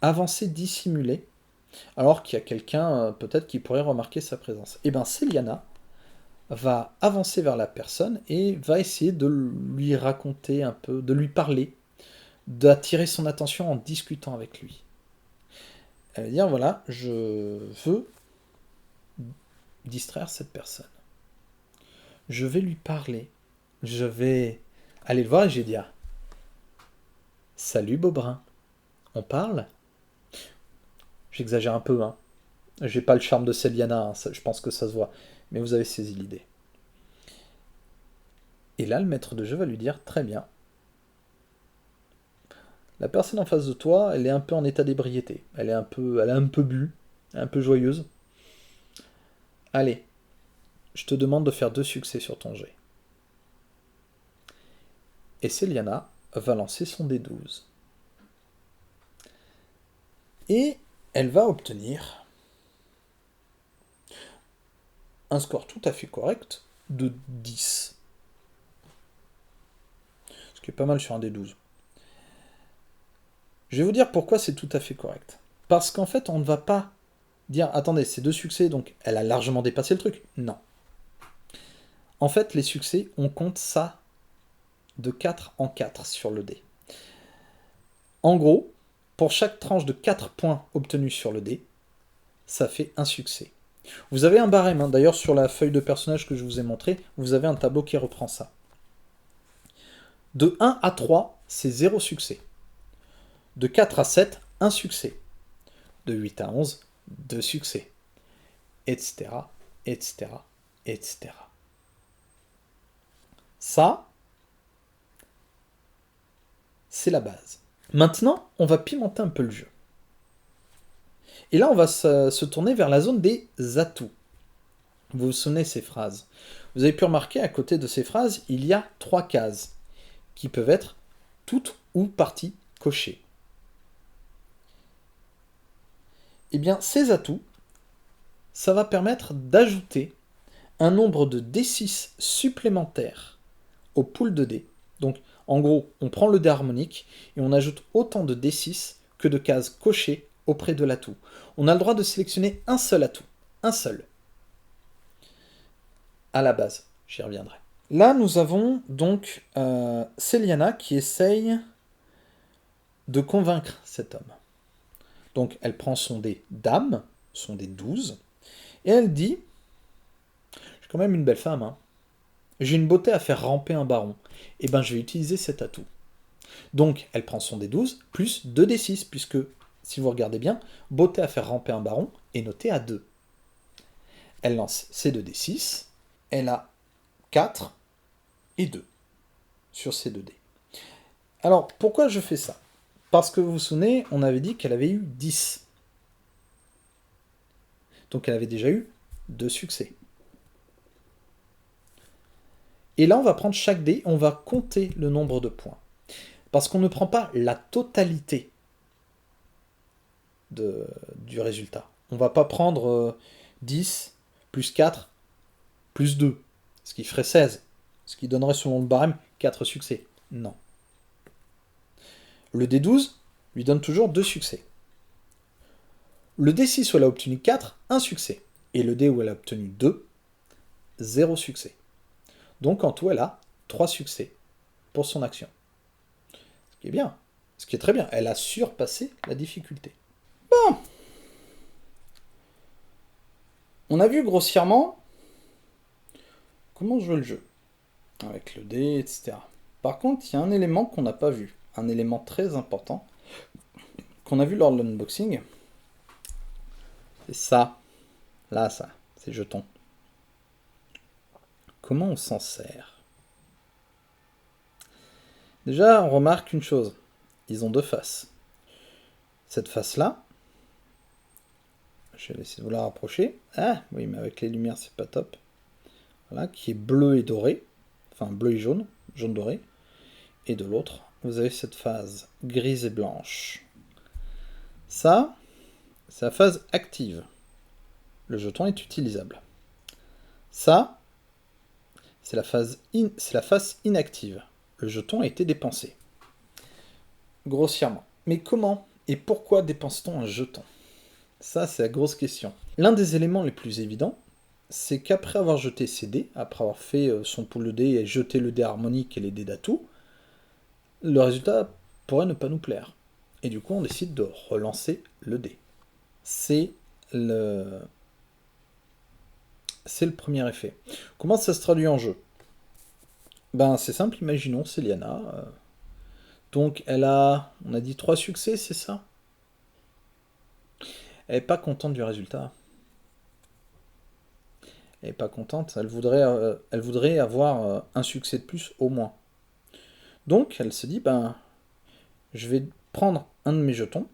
avancer dissimulé, alors qu'il y a quelqu'un peut-être qui pourrait remarquer sa présence. Et bien Celiana va avancer vers la personne et va essayer de lui raconter un peu, de lui parler, d'attirer son attention en discutant avec lui. Elle va dire, voilà, je veux distraire cette personne. Je vais lui parler. Je vais aller le voir et je vais dire, salut Beaubrun, on parle? J'exagère un peu, hein. J'ai pas le charme de Celiana, hein, je pense que ça se voit. Mais vous avez saisi l'idée. Et là, le maître de jeu va lui dire, très bien. La personne en face de toi, elle est un peu en état d'ébriété. Elle a un peu bu, un peu joyeuse. Allez, je te demande de faire 2 succès sur ton jet. Et Céliana va lancer son D12. Et elle va obtenir un score tout à fait correct de 10. Ce qui est pas mal sur un D12. Je vais vous dire pourquoi c'est tout à fait correct. Parce qu'en fait, on ne va pas dire, attendez, c'est 2 succès, donc elle a largement dépassé le truc. Non. En fait, les succès, on compte ça de 4 en 4 sur le dé. En gros, pour chaque tranche de 4 points obtenus sur le dé, ça fait un succès. Vous avez un barème, hein. D'ailleurs sur la feuille de personnage que je vous ai montré, vous avez un tableau qui reprend ça. De 1 à 3, c'est 0 succès. De 4 à 7, 1 succès. De 8 à 11, 2 succès. Etc. etc. etc. Ça, c'est la base. Maintenant, on va pimenter un peu le jeu. Et là, on va se tourner vers la zone des atouts. Vous vous souvenez ces phrases. Vous avez pu remarquer, à côté de ces phrases, il y a 3 cases qui peuvent être toutes ou parties cochées. Eh bien, ces atouts, ça va permettre d'ajouter un nombre de D6 supplémentaires au pool de dés. Donc, en gros, on prend le dé harmonique et on ajoute autant de D6 que de cases cochées auprès de l'atout. On a le droit de sélectionner un seul atout. Un seul. À la base, j'y reviendrai. Là, nous avons donc Céliana qui essaye de convaincre cet homme. Donc, elle prend son dé dame, son dé 12, et elle dit « Je suis quand même une belle femme, hein. J'ai une beauté à faire ramper un baron. Eh ben, je vais utiliser cet atout. » Donc, elle prend son dé 12 plus 2 dé 6, puisque, si vous regardez bien, beauté à faire ramper un baron est noté à 2. Elle lance ses 2 dé 6, elle a 4 et 2 sur ces 2 dés. Alors, pourquoi je fais ça? Parce que vous vous souvenez, on avait dit qu'elle avait eu 10. Donc elle avait déjà eu 2 succès. Et là, on va prendre chaque dé, on va compter le nombre de points. Parce qu'on ne prend pas la totalité du résultat. On ne va pas prendre 10 plus 4 plus 2, ce qui ferait 16, ce qui donnerait selon le barème 4 succès. Non. Le D12 lui donne toujours 2 succès. Le D6 où elle a obtenu 4, 1 succès. Et le D où elle a obtenu 2, 0 succès. Donc en tout, elle a 3 succès pour son action. Ce qui est bien. Ce qui est très bien. Elle a surpassé la difficulté. Bon. On a vu grossièrement comment jouer le jeu. Avec le dé, etc. Par contre, il y a un élément qu'on n'a pas vu. Un élément très important qu'on a vu lors de l'unboxing. C'est ça. Là, ça. Ces jetons. Comment on s'en sert? Déjà, on remarque une chose. Ils ont 2 faces. Cette face-là, je vais essayer de vous la rapprocher. Ah, oui, mais avec les lumières, c'est pas top. Voilà, qui est bleu et doré. Enfin, bleu et jaune, jaune doré. Et de l'autre, vous avez cette phase grise et blanche. Ça, c'est la phase active. Le jeton est utilisable. Ça, c'est la face inactive. Le jeton a été dépensé. Grossièrement. Mais comment et pourquoi dépense-t-on un jeton? Ça, c'est la grosse question. L'un des éléments les plus évidents, c'est qu'après avoir jeté ses dés, après avoir fait son pool de dés et jeté le dé harmonique et les dés d'atout, le résultat pourrait ne pas nous plaire. Et du coup, on décide de relancer le dé. C'est le premier effet. Comment ça se traduit en jeu? Ben, c'est simple, imaginons Céliana. Donc, elle a, on a dit 3 succès, c'est ça? Elle n'est pas contente du résultat. Elle n'est pas contente, elle voudrait avoir un succès de plus au moins. Donc, elle se dit, ben, je vais prendre un de mes jetons,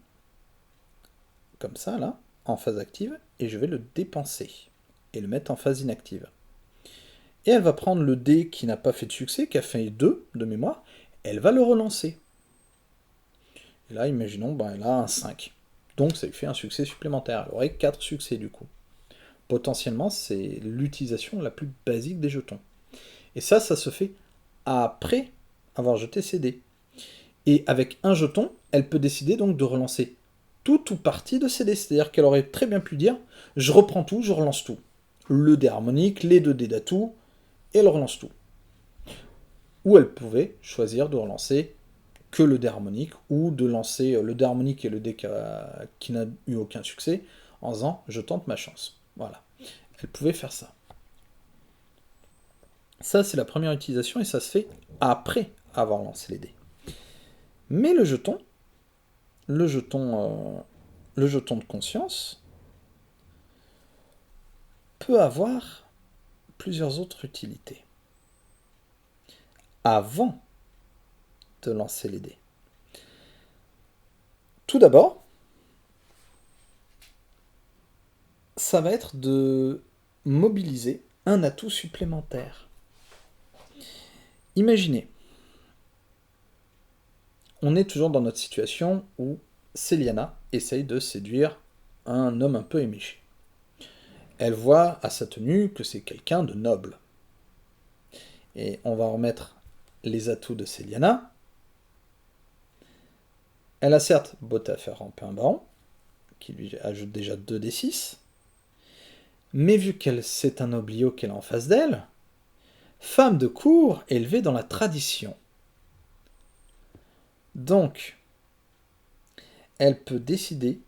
comme ça, là, en phase active, et je vais le dépenser. et le mettre en phase inactive. Et elle va prendre le dé qui n'a pas fait de succès, qui a fait 2 de mémoire, elle va le relancer. Et là, imaginons, elle a un 5. Donc ça lui fait un succès supplémentaire. Elle aurait 4 succès du coup. Potentiellement, c'est l'utilisation la plus basique des jetons. Et ça se fait après avoir jeté ses dés. Et avec un jeton, elle peut décider donc de relancer tout ou partie de ses dés. C'est-à-dire qu'elle aurait très bien pu dire, je reprends tout, je relance tout. Le dé harmonique, les 2 dés d'atout, et elle relance tout. Ou elle pouvait choisir de relancer que le dé harmonique, ou de lancer le dé harmonique et le dé qui n'a eu aucun succès, en disant je tente ma chance. Voilà. Elle pouvait faire ça. Ça, c'est la première utilisation, et ça se fait après avoir lancé les dés. Mais le jeton de conscience, peut avoir plusieurs autres utilités. Avant de lancer les dés. Tout d'abord, ça va être de mobiliser un atout supplémentaire. Imaginez, on est toujours dans notre situation où Céliana essaye de séduire un homme un peu éméché. Elle voit à sa tenue que c'est quelqu'un de noble. Et on va remettre les atouts de Céliana. Elle a certes beauté à faire ramper un baron, qui lui ajoute déjà 2d6, mais vu qu'elle c'est un oblio qu'elle a en face d'elle, femme de cour élevée dans la tradition. Donc, elle peut décider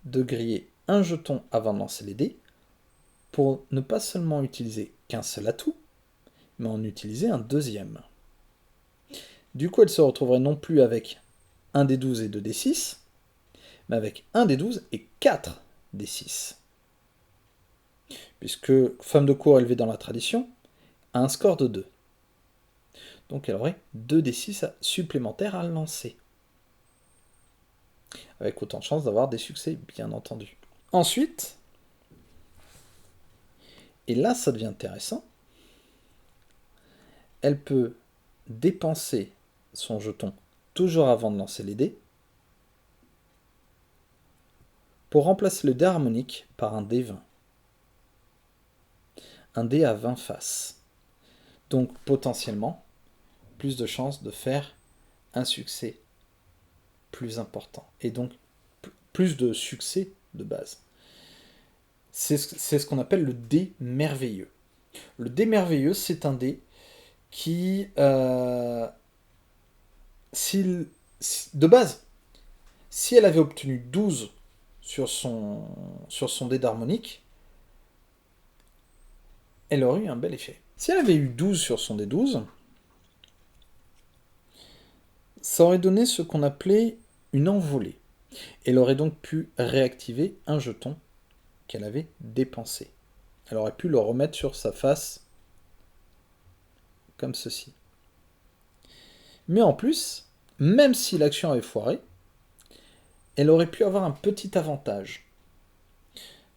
de griller un jeton avant de lancer les dés pour ne pas seulement utiliser qu'un seul atout, mais en utiliser un deuxième. Du coup, elle se retrouverait non plus avec 1 des 12 et 2 des 6, mais avec 1 des 12 et 4 des 6. Puisque femme de cour élevée dans la tradition a un score de 2. Donc elle aurait 2 des 6 supplémentaires à lancer. Avec autant de chances d'avoir des succès, bien entendu. Ensuite, et là ça devient intéressant, elle peut dépenser son jeton toujours avant de lancer les dés pour remplacer le dé harmonique par un dé 20. Un dé à 20 faces. Donc potentiellement, plus de chances de faire un succès plus important. Et donc plus de succès de base. C'est ce qu'on appelle le dé merveilleux. Le dé merveilleux, c'est un dé qui, de base, si elle avait obtenu 12 sur son dé d'harmonique, elle aurait eu un bel effet. Si elle avait eu 12 sur son dé 12, ça aurait donné ce qu'on appelait une envolée. Elle aurait donc pu réactiver un jeton qu'elle avait dépensé. Elle aurait pu le remettre sur sa face comme ceci. Mais en plus, même si l'action avait foiré, elle aurait pu avoir un petit avantage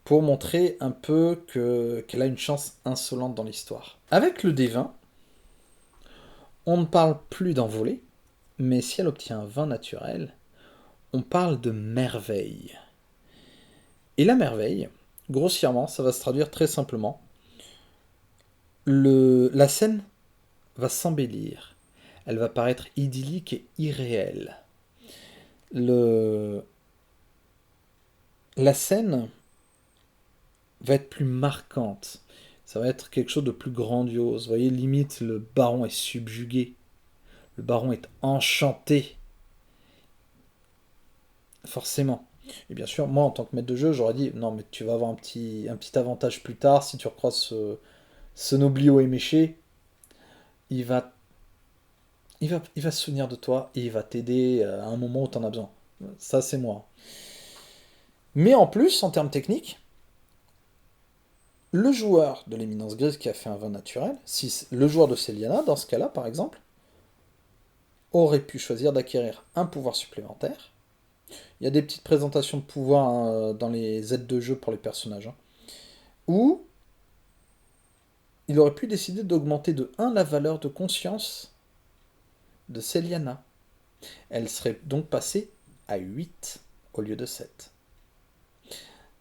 pour montrer un peu qu'elle a une chance insolente dans l'histoire. Avec le D20, on ne parle plus d'envolée, mais si elle obtient un 20 naturel, on parle de merveille. Et la merveille, grossièrement, ça va se traduire très simplement. La scène va s'embellir. Elle va paraître idyllique et irréelle. La scène va être plus marquante. Ça va être quelque chose de plus grandiose. Vous voyez, limite, le baron est subjugué. Le baron est enchanté. Forcément. Et bien sûr, moi, en tant que maître de jeu, j'aurais dit, non, mais tu vas avoir un petit avantage plus tard. Si tu recroises ce noblio éméché, il va se souvenir de toi et il va t'aider à un moment où tu en as besoin. Ça, c'est moi. Mais en plus, en termes techniques, le joueur de l'éminence grise qui a fait un vin naturel, le joueur de Céliana, dans ce cas-là, par exemple, aurait pu choisir d'acquérir un pouvoir supplémentaire. Il y a des petites présentations de pouvoirs dans les aides de jeu pour les personnages. Ou il aurait pu décider d'augmenter de 1 la valeur de conscience de Celiana. Elle serait donc passée à 8 au lieu de 7.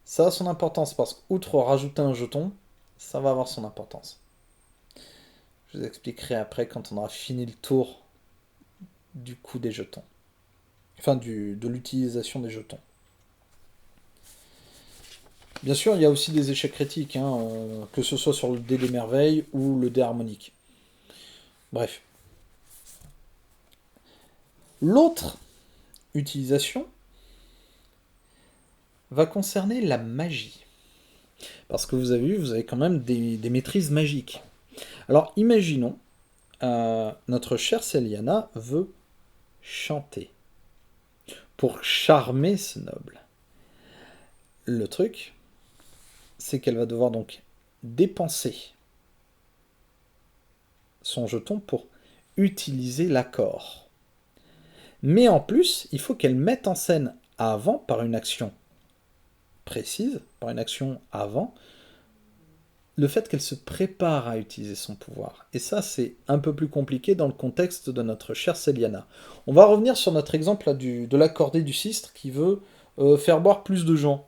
Ça a son importance parce qu'outre rajouter un jeton, ça va avoir son importance. Je vous expliquerai après quand on aura fini le tour du coût des jetons. Enfin, de l'utilisation des jetons. Bien sûr, il y a aussi des échecs critiques, hein, que ce soit sur le dé des merveilles ou le dé harmonique. Bref. L'autre utilisation va concerner la magie. Parce que vous avez vu, vous avez quand même des maîtrises magiques. Alors, imaginons, notre chère Celiana veut chanter pour charmer ce noble. Le truc, c'est qu'elle va devoir donc dépenser son jeton pour utiliser l'accord. Mais en plus, il faut qu'elle mette en scène avant, par une action précise, par une action avant, le fait qu'elle se prépare à utiliser son pouvoir. Et ça, c'est un peu plus compliqué dans le contexte de notre chère Celiana. On va revenir sur notre exemple là, de l'accordé du sistre qui veut faire boire plus de gens.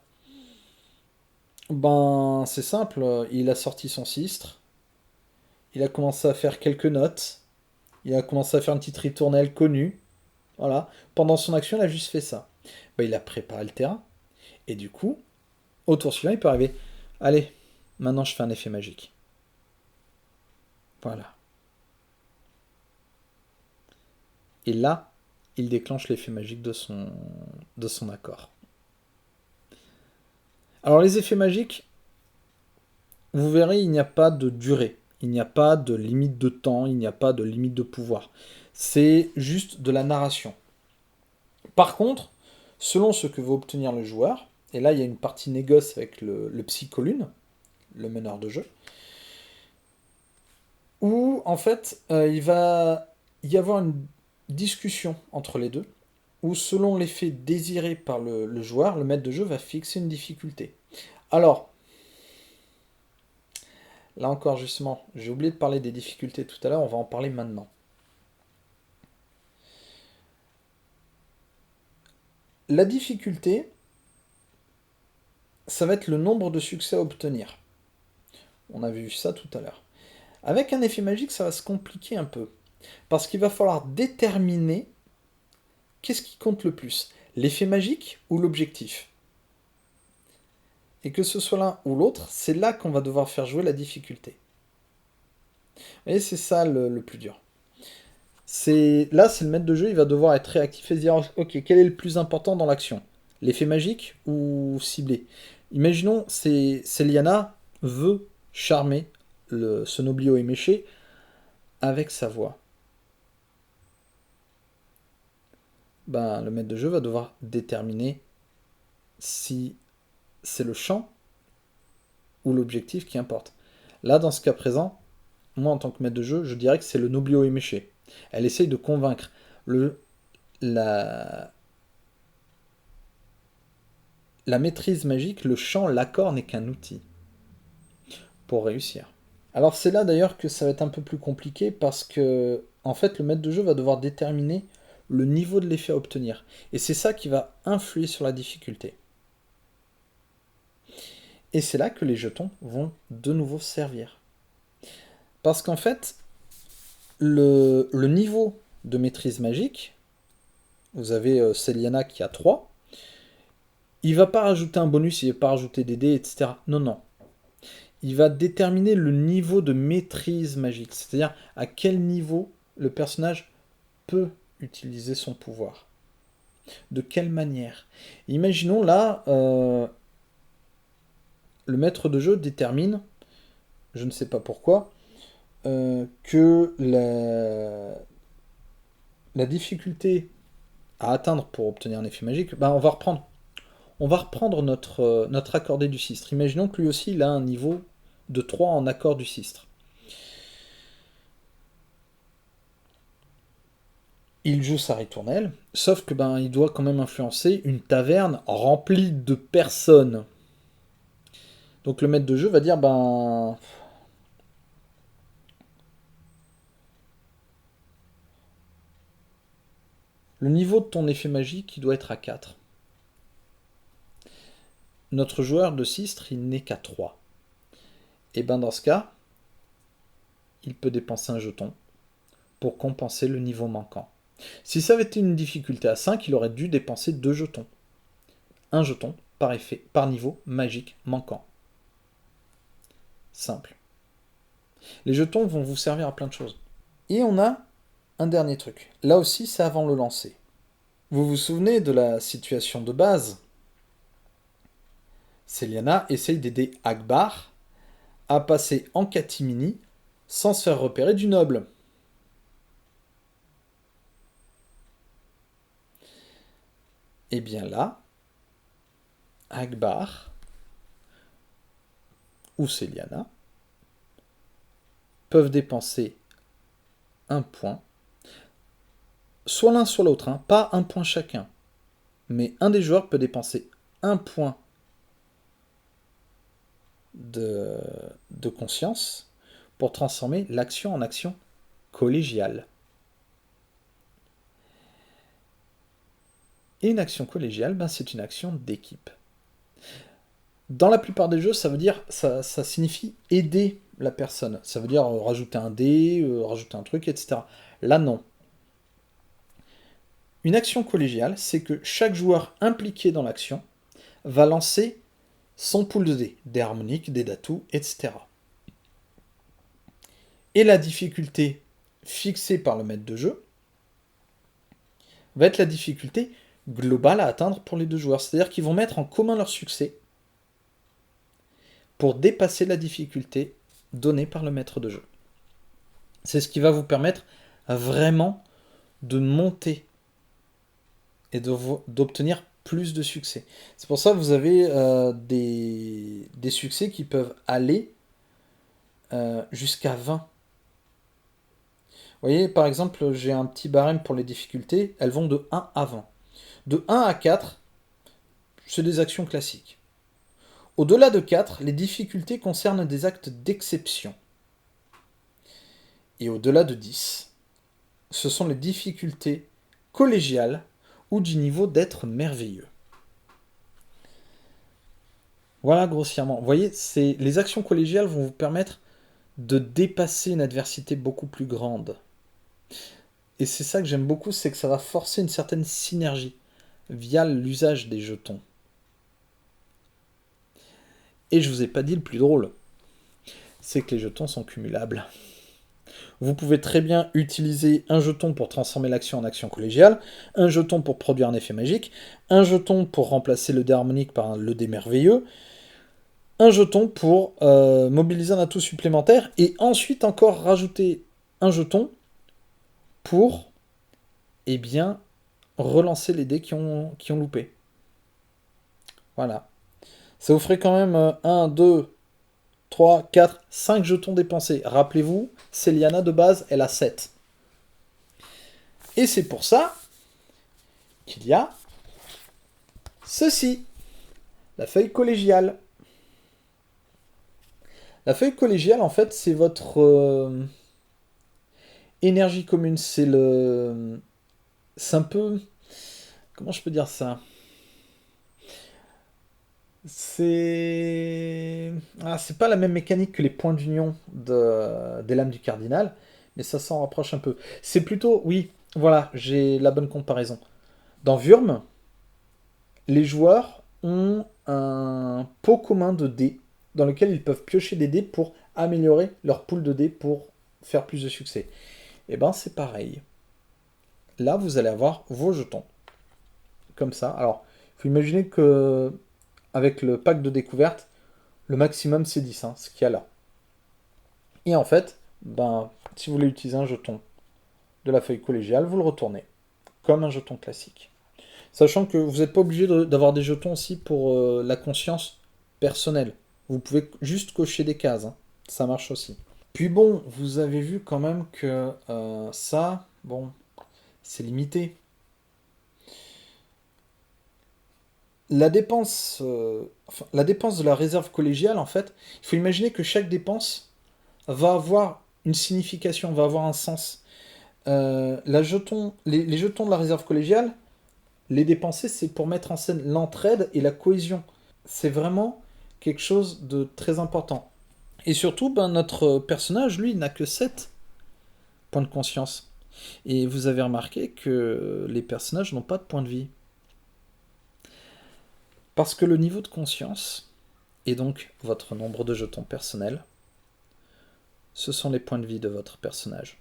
Ben, c'est simple, il a sorti son sistre, il a commencé à faire quelques notes, il a commencé à faire une petite ritournelle connue, voilà. Pendant son action, il a juste fait ça. Ben, il a préparé le terrain, et du coup, au tour suivant, il peut arriver, allez, maintenant je fais un effet magique. Voilà. Et là, il déclenche l'effet magique de son accord. Alors les effets magiques, vous verrez, il n'y a pas de durée, il n'y a pas de limite de temps, il n'y a pas de limite de pouvoir. C'est juste de la narration. Par contre, selon ce que veut obtenir le joueur, et là il y a une partie négoce avec le psycholune, le meneur de jeu, où en fait il va y avoir une discussion entre les deux, où selon l'effet désiré par le joueur, le maître de jeu va fixer une difficulté. Alors, là encore justement, j'ai oublié de parler des difficultés tout à l'heure, on va en parler maintenant. La difficulté, ça va être le nombre de succès à obtenir. On a vu ça tout à l'heure. Avec un effet magique, ça va se compliquer un peu. Parce qu'il va falloir déterminer qu'est-ce qui compte le plus, l'effet magique ou l'objectif. Et que ce soit l'un ou l'autre, c'est là qu'on va devoir faire jouer la difficulté. Et c'est ça le plus dur. Là, c'est le maître de jeu, il va devoir être réactif et se dire, ok, quel est le plus important dans l'action? L'effet magique ou ciblé? Imaginons, Celiana veut charmer ce noblio éméché avec sa voix. Ben, le maître de jeu va devoir déterminer si c'est le chant ou l'objectif qui importe. Là, dans ce cas présent, moi en tant que maître de jeu, je dirais que c'est le noblio éméché. Elle essaye de convaincre la maîtrise magique, le chant, l'accord n'est qu'un outil pour réussir. Alors c'est là d'ailleurs que ça va être un peu plus compliqué parce que en fait le maître de jeu va devoir déterminer le niveau de l'effet à obtenir. Et c'est ça qui va influer sur la difficulté. Et c'est là que les jetons vont de nouveau servir. Parce qu'en fait, le niveau de maîtrise magique, vous avez Celiana qui a 3, il va pas rajouter un bonus, il va pas rajouter des dés, etc. Non, non. Il va déterminer le niveau de maîtrise magique, c'est-à-dire à quel niveau le personnage peut utiliser son pouvoir. De quelle manière. Imaginons là, le maître de jeu détermine, je ne sais pas pourquoi, que la difficulté à atteindre pour obtenir un effet magique, ben on va reprendre notre accordé du sistre. Imaginons que lui aussi il a un niveau de 3 en accord du sistre. Il joue sa ritournelle, sauf que ben il doit quand même influencer une taverne remplie de personnes. Donc le maître de jeu va dire ben Le niveau de ton effet magique, il doit être à 4. Notre joueur de Sistre, il n'est qu'à 3. Et ben dans ce cas, il peut dépenser un jeton pour compenser le niveau manquant. Si ça avait été une difficulté à 5, il aurait dû dépenser 2 jetons. Un jeton par effet, par niveau magique manquant. Simple. Les jetons vont vous servir à plein de choses. Et on a un dernier truc. Là aussi, c'est avant le lancer. Vous vous souvenez de la situation de base? Céliana essaye d'aider Akbar à passer en catimini sans se faire repérer du noble. Et bien là, Akbar ou Céliana peuvent dépenser un point, soit l'un soit l'autre, hein, pas un point chacun, mais un des joueurs peut dépenser un point de conscience pour transformer l'action en action collégiale. Et une action collégiale, ben, c'est une action d'équipe. Dans la plupart des jeux, ça veut dire, ça signifie aider la personne. Ça veut dire rajouter un dé, rajouter un truc, etc. Là, non. Une action collégiale, c'est que chaque joueur impliqué dans l'action va lancer son pool de dés, des harmoniques, des d'atouts, etc. Et la difficulté fixée par le maître de jeu va être la difficulté globale à atteindre pour les deux joueurs. C'est-à-dire qu'ils vont mettre en commun leur succès pour dépasser la difficulté donnée par le maître de jeu. C'est ce qui va vous permettre vraiment de monter et d'obtenir plus de succès. C'est pour ça que vous avez des succès qui peuvent aller jusqu'à 20. Vous voyez, par exemple, j'ai un petit barème pour les difficultés, elles vont de 1 à 20. De 1 à 4, c'est des actions classiques. Au-delà de 4, les difficultés concernent des actes d'exception. Et au-delà de 10, ce sont les difficultés collégiales ou du niveau d'être merveilleux. Voilà grossièrement. Vous voyez, les actions collégiales vont vous permettre de dépasser une adversité beaucoup plus grande. Et c'est ça que j'aime beaucoup, c'est que ça va forcer une certaine synergie via l'usage des jetons. Et je vous ai pas dit le plus drôle, c'est que les jetons sont cumulables. Vous pouvez très bien utiliser un jeton pour transformer l'action en action collégiale, un jeton pour produire un effet magique, un jeton pour remplacer le dé harmonique par le dé merveilleux, un jeton pour mobiliser un atout supplémentaire, et ensuite encore rajouter un jeton pour, eh bien, relancer les dés qui ont loupé. Voilà. Ça vous ferait quand même 1, 2, 3, 4, 5 jetons dépensés. Rappelez-vous, Céliana de base, elle a 7. Et c'est pour ça qu'il y a ceci, la feuille collégiale. La feuille collégiale, en fait, c'est votre énergie commune. C'est un peu... Comment je peux dire ça? C'est pas la même mécanique que les points d'union des lames du cardinal, mais ça s'en rapproche un peu. C'est plutôt, oui, voilà, j'ai la bonne comparaison. Dans Wurm, les joueurs ont un pot commun de dés dans lequel ils peuvent piocher des dés pour améliorer leur pool de dés pour faire plus de succès. Et ben c'est pareil. Là, vous allez avoir vos jetons. Comme ça. Alors, il faut imaginer que avec le pack de découverte, le maximum c'est 10, hein, ce qu'il y a là. Et en fait, ben, si vous voulez utiliser un jeton de la feuille collégiale, vous le retournez, comme un jeton classique. Sachant que vous n'êtes pas obligé d'avoir des jetons aussi pour la conscience personnelle. Vous pouvez juste cocher des cases, hein. Ça marche aussi. Puis bon, vous avez vu quand même que ça, bon, c'est limité. La dépense de la réserve collégiale, en fait, il faut imaginer que chaque dépense va avoir une signification, va avoir un sens. Les jetons de la réserve collégiale, les dépenser, c'est pour mettre en scène l'entraide et la cohésion. C'est vraiment quelque chose de très important. Et surtout, ben, notre personnage, lui, n'a que 7 points de conscience. Et vous avez remarqué que les personnages n'ont pas de point de vie. Parce que le niveau de conscience, et donc votre nombre de jetons personnels, ce sont les points de vie de votre personnage.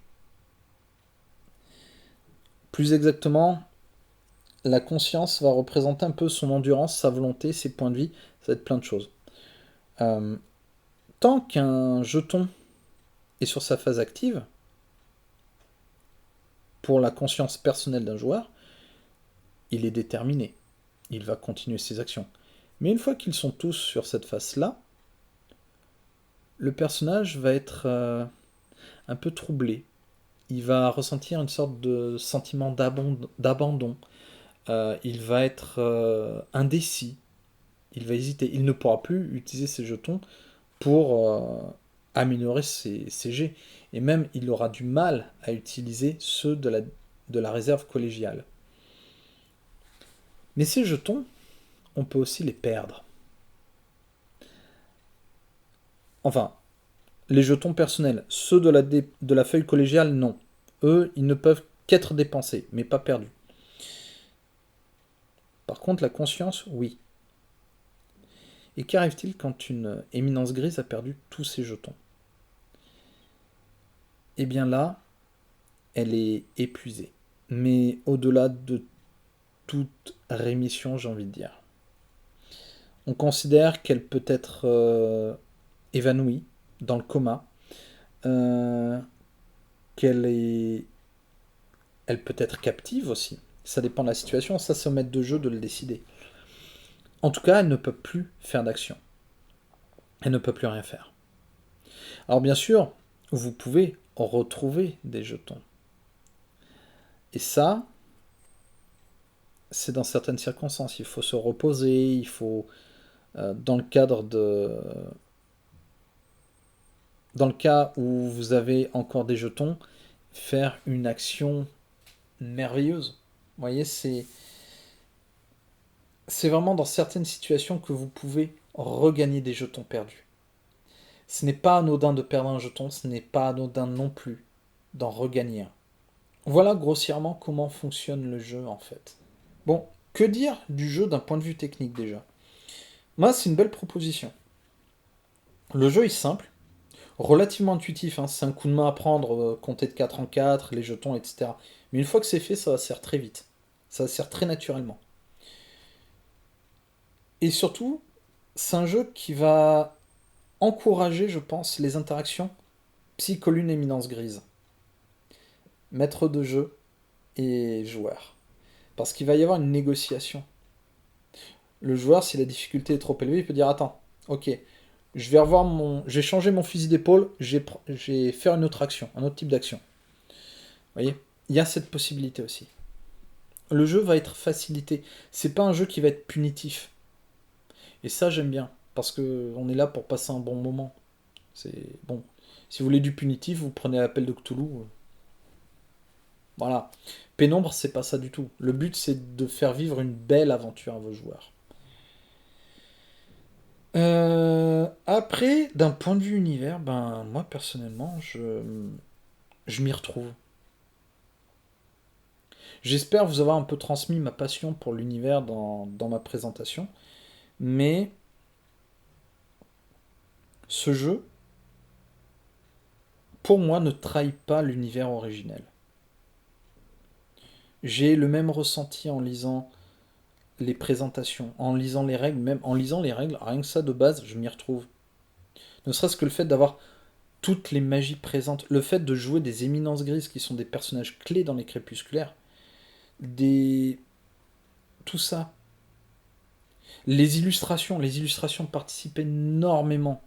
Plus exactement, la conscience va représenter un peu son endurance, sa volonté, ses points de vie, ça va être plein de choses. Euh, Tant qu'un jeton est sur sa phase active, pour la conscience personnelle d'un joueur, il est déterminé. Il va continuer ses actions. Mais une fois qu'ils sont tous sur cette phase-là, le personnage va être un peu troublé. Il va ressentir une sorte de sentiment d'abandon. Il va être indécis. Il va hésiter. Il ne pourra plus utiliser ses jetons pour améliorer ses jets. Et même, il aura du mal à utiliser ceux de la réserve collégiale. Mais ces jetons, on peut aussi les perdre. Enfin, les jetons personnels, ceux de la feuille collégiale, non. Eux, ils ne peuvent qu'être dépensés, mais pas perdus. Par contre, la conscience, oui. Et qu'arrive-t-il quand une éminence grise a perdu tous ses jetons? Eh bien là, elle est épuisée. Mais au-delà de toute rémission, j'ai envie de dire. On considère qu'elle peut être évanouie, dans le coma, euh, elle peut être captive aussi. Ça dépend de la situation, ça c'est au maître de jeu de le décider. En tout cas, elle ne peut plus faire d'action. Elle ne peut plus rien faire. Alors bien sûr, vous pouvez retrouver des jetons. Et ça, c'est dans certaines circonstances. Il faut se reposer, il faut, dans le cadre de... Dans le cas où vous avez encore des jetons, faire une action merveilleuse. Vous voyez, c'est vraiment dans certaines situations que vous pouvez regagner des jetons perdus. Ce n'est pas anodin de perdre un jeton, ce n'est pas anodin non plus d'en regagner un. Voilà grossièrement comment fonctionne le jeu en fait. Bon, que dire du jeu d'un point de vue technique déjà? Moi, c'est une belle proposition. Le jeu est simple, relativement intuitif, hein. C'est un coup de main à prendre, compter de 4 en 4, les jetons, etc. Mais une fois que c'est fait, ça va se faire très vite. Ça va se faire très naturellement. Et surtout, c'est un jeu qui va encourager, je pense, les interactions psycholune éminence grise. Maître de jeu et joueur. Parce qu'il va y avoir une négociation. Le joueur, si la difficulté est trop élevée, il peut dire attends, ok, je vais changer mon fusil d'épaule, je vais faire une autre action, un autre type d'action. Vous voyez, il y a cette possibilité aussi. Le jeu va être facilité. C'est pas un jeu qui va être punitif. Et ça, j'aime bien. Parce que on est là pour passer un bon moment. C'est bon. Si vous voulez du punitif, vous prenez l'appel de Cthulhu. Voilà. Pénombre, c'est pas ça du tout. Le but, c'est de faire vivre une belle aventure à vos joueurs. Après, d'un point de vue univers, ben moi personnellement, je m'y retrouve. J'espère vous avoir un peu transmis ma passion pour l'univers dans ma présentation, mais ce jeu, pour moi, ne trahit pas l'univers originel. J'ai le même ressenti en lisant les présentations, en lisant les règles, même en lisant les règles, rien que ça de base, je m'y retrouve. Ne serait-ce que le fait d'avoir toutes les magies présentes, le fait de jouer des éminences grises qui sont des personnages clés dans les crépusculaires, des... tout ça. Les illustrations participent énormément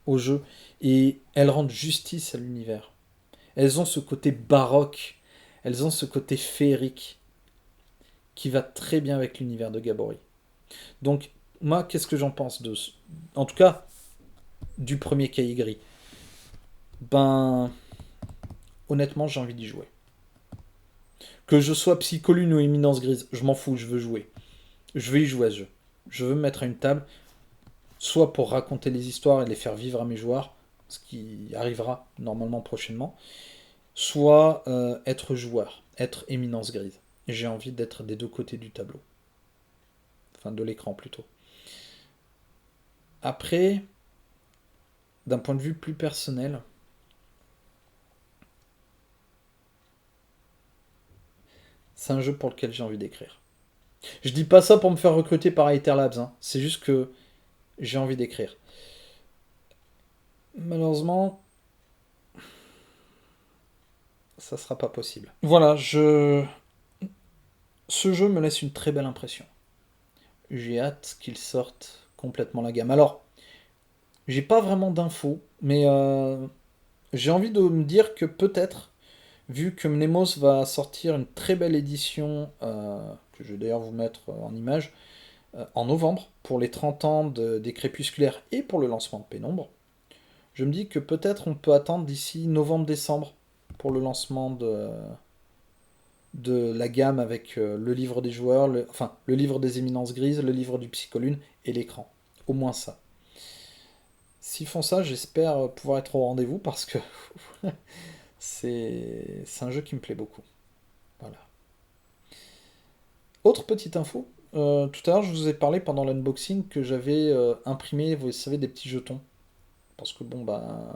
au jeu et elles rendent justice à l'univers. Elles ont ce côté baroque, elles ont ce côté féerique qui va très bien avec l'univers de Gabory. Donc, moi, qu'est-ce que j'en pense en tout cas, du premier Cahier Gris? Ben, honnêtement, j'ai envie d'y jouer. Que je sois Psycholune ou Éminence Grise, je m'en fous, je veux jouer. Je veux y jouer à ce jeu. Je veux me mettre à une table, soit pour raconter les histoires et les faire vivre à mes joueurs, ce qui arrivera normalement prochainement, soit être joueur, être Éminence Grise. J'ai envie d'être des deux côtés du tableau. Enfin, de l'écran plutôt. Après, d'un point de vue plus personnel, c'est un jeu pour lequel j'ai envie d'écrire. Je dis pas ça pour me faire recruter par Aether Labs, hein. C'est juste que j'ai envie d'écrire. Malheureusement, ça sera pas possible. Voilà, ce jeu me laisse une très belle impression. J'ai hâte qu'il sorte complètement la gamme. Alors, j'ai pas vraiment d'infos, mais j'ai envie de me dire que peut-être, vu que Mnemos va sortir une très belle édition, que je vais d'ailleurs vous mettre en image, en novembre, pour les 30 ans des Crépusculaires et pour le lancement de Pénombre, je me dis que peut-être on peut attendre d'ici novembre-décembre pour le lancement de la gamme avec le livre des joueurs, enfin le livre des éminences grises, le livre du Psycholune et l'écran. Au moins ça. S'ils font ça, j'espère pouvoir être au rendez-vous parce que c'est un jeu qui me plaît beaucoup. Voilà. Autre petite info, tout à l'heure je vous ai parlé pendant l'unboxing que j'avais imprimé, vous savez, des petits jetons. Parce que bon, bah,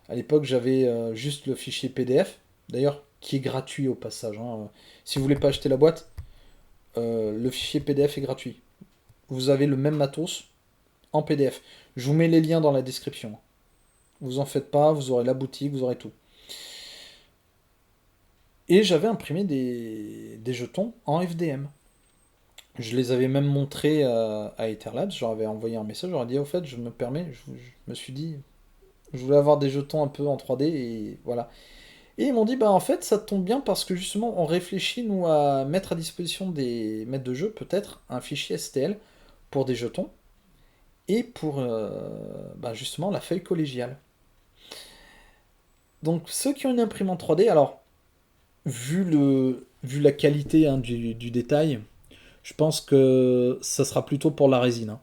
à l'époque j'avais juste le fichier PDF, d'ailleurs qui est gratuit au passage, hein. Si vous voulez pas acheter la boîte, le fichier PDF est gratuit. Vous avez le même matos en PDF. Je vous mets les liens dans la description. Vous en faites pas, vous aurez la boutique, vous aurez tout. Et j'avais imprimé des jetons en FDM. Je les avais même montrés à Etherlabs, je leur avais envoyé un message, je leur ai dit au fait, je me permets, je me suis dit, je voulais avoir des jetons un peu en 3D et voilà. Et ils m'ont dit, bah en fait, ça tombe bien parce que justement, on réfléchit, nous, à mettre à disposition des maîtres de jeu, peut-être, un fichier STL pour des jetons et pour bah, justement la feuille collégiale. Donc, ceux qui ont une imprimante 3D, alors, vu la qualité hein, du détail, je pense que ça sera plutôt pour la résine, hein.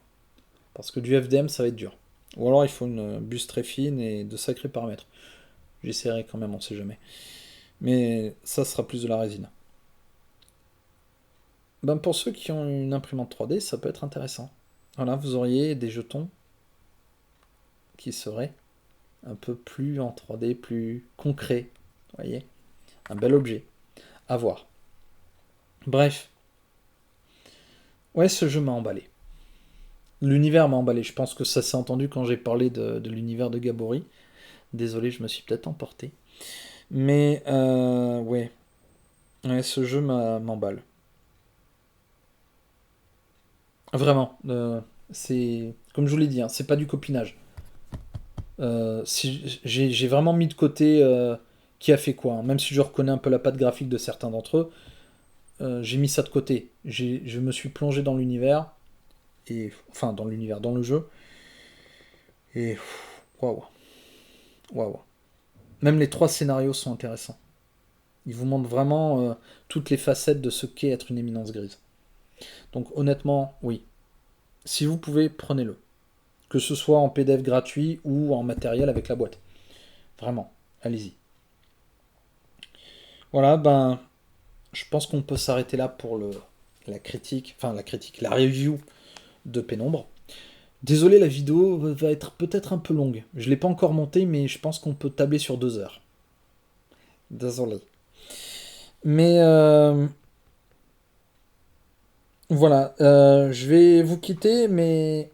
Parce que du FDM, ça va être dur. Ou alors, il faut une buse très fine et de sacrés paramètres. J'essaierai quand même, on sait jamais. Mais ça sera plus de la résine. Ben pour ceux qui ont une imprimante 3D, ça peut être intéressant. Voilà, vous auriez des jetons qui seraient un peu plus en 3D, plus concrets. Vous voyez, un bel objet à voir. Bref, ouais, ce jeu m'a emballé. L'univers m'a emballé. Je pense que ça s'est entendu quand j'ai parlé de l'univers de Gabory. Désolé, je me suis peut-être emporté. Mais ouais. Ouais, ce jeu m'emballe. Vraiment. C'est comme je vous l'ai dit, hein, c'est pas du copinage. Si, j'ai vraiment mis de côté qui a fait quoi, hein. Même si je reconnais un peu la patte graphique de certains d'entre eux, j'ai mis ça de côté. Je me suis plongé dans l'univers, et enfin dans l'univers, dans le jeu, et waouh, waouh. Même les trois scénarios sont intéressants. Ils vous montrent vraiment toutes les facettes de ce qu'est être une éminence grise. Donc honnêtement, oui. Si vous pouvez, prenez-le. Que ce soit en PDF gratuit ou en matériel avec la boîte. Vraiment, allez-y. Voilà, ben, je pense qu'on peut s'arrêter là pour la review de Pénombre. Désolé, la vidéo va être peut-être un peu longue. Je ne l'ai pas encore montée, mais je pense qu'on peut tabler sur 2 heures. Désolé. Mais voilà, je vais vous quitter, mais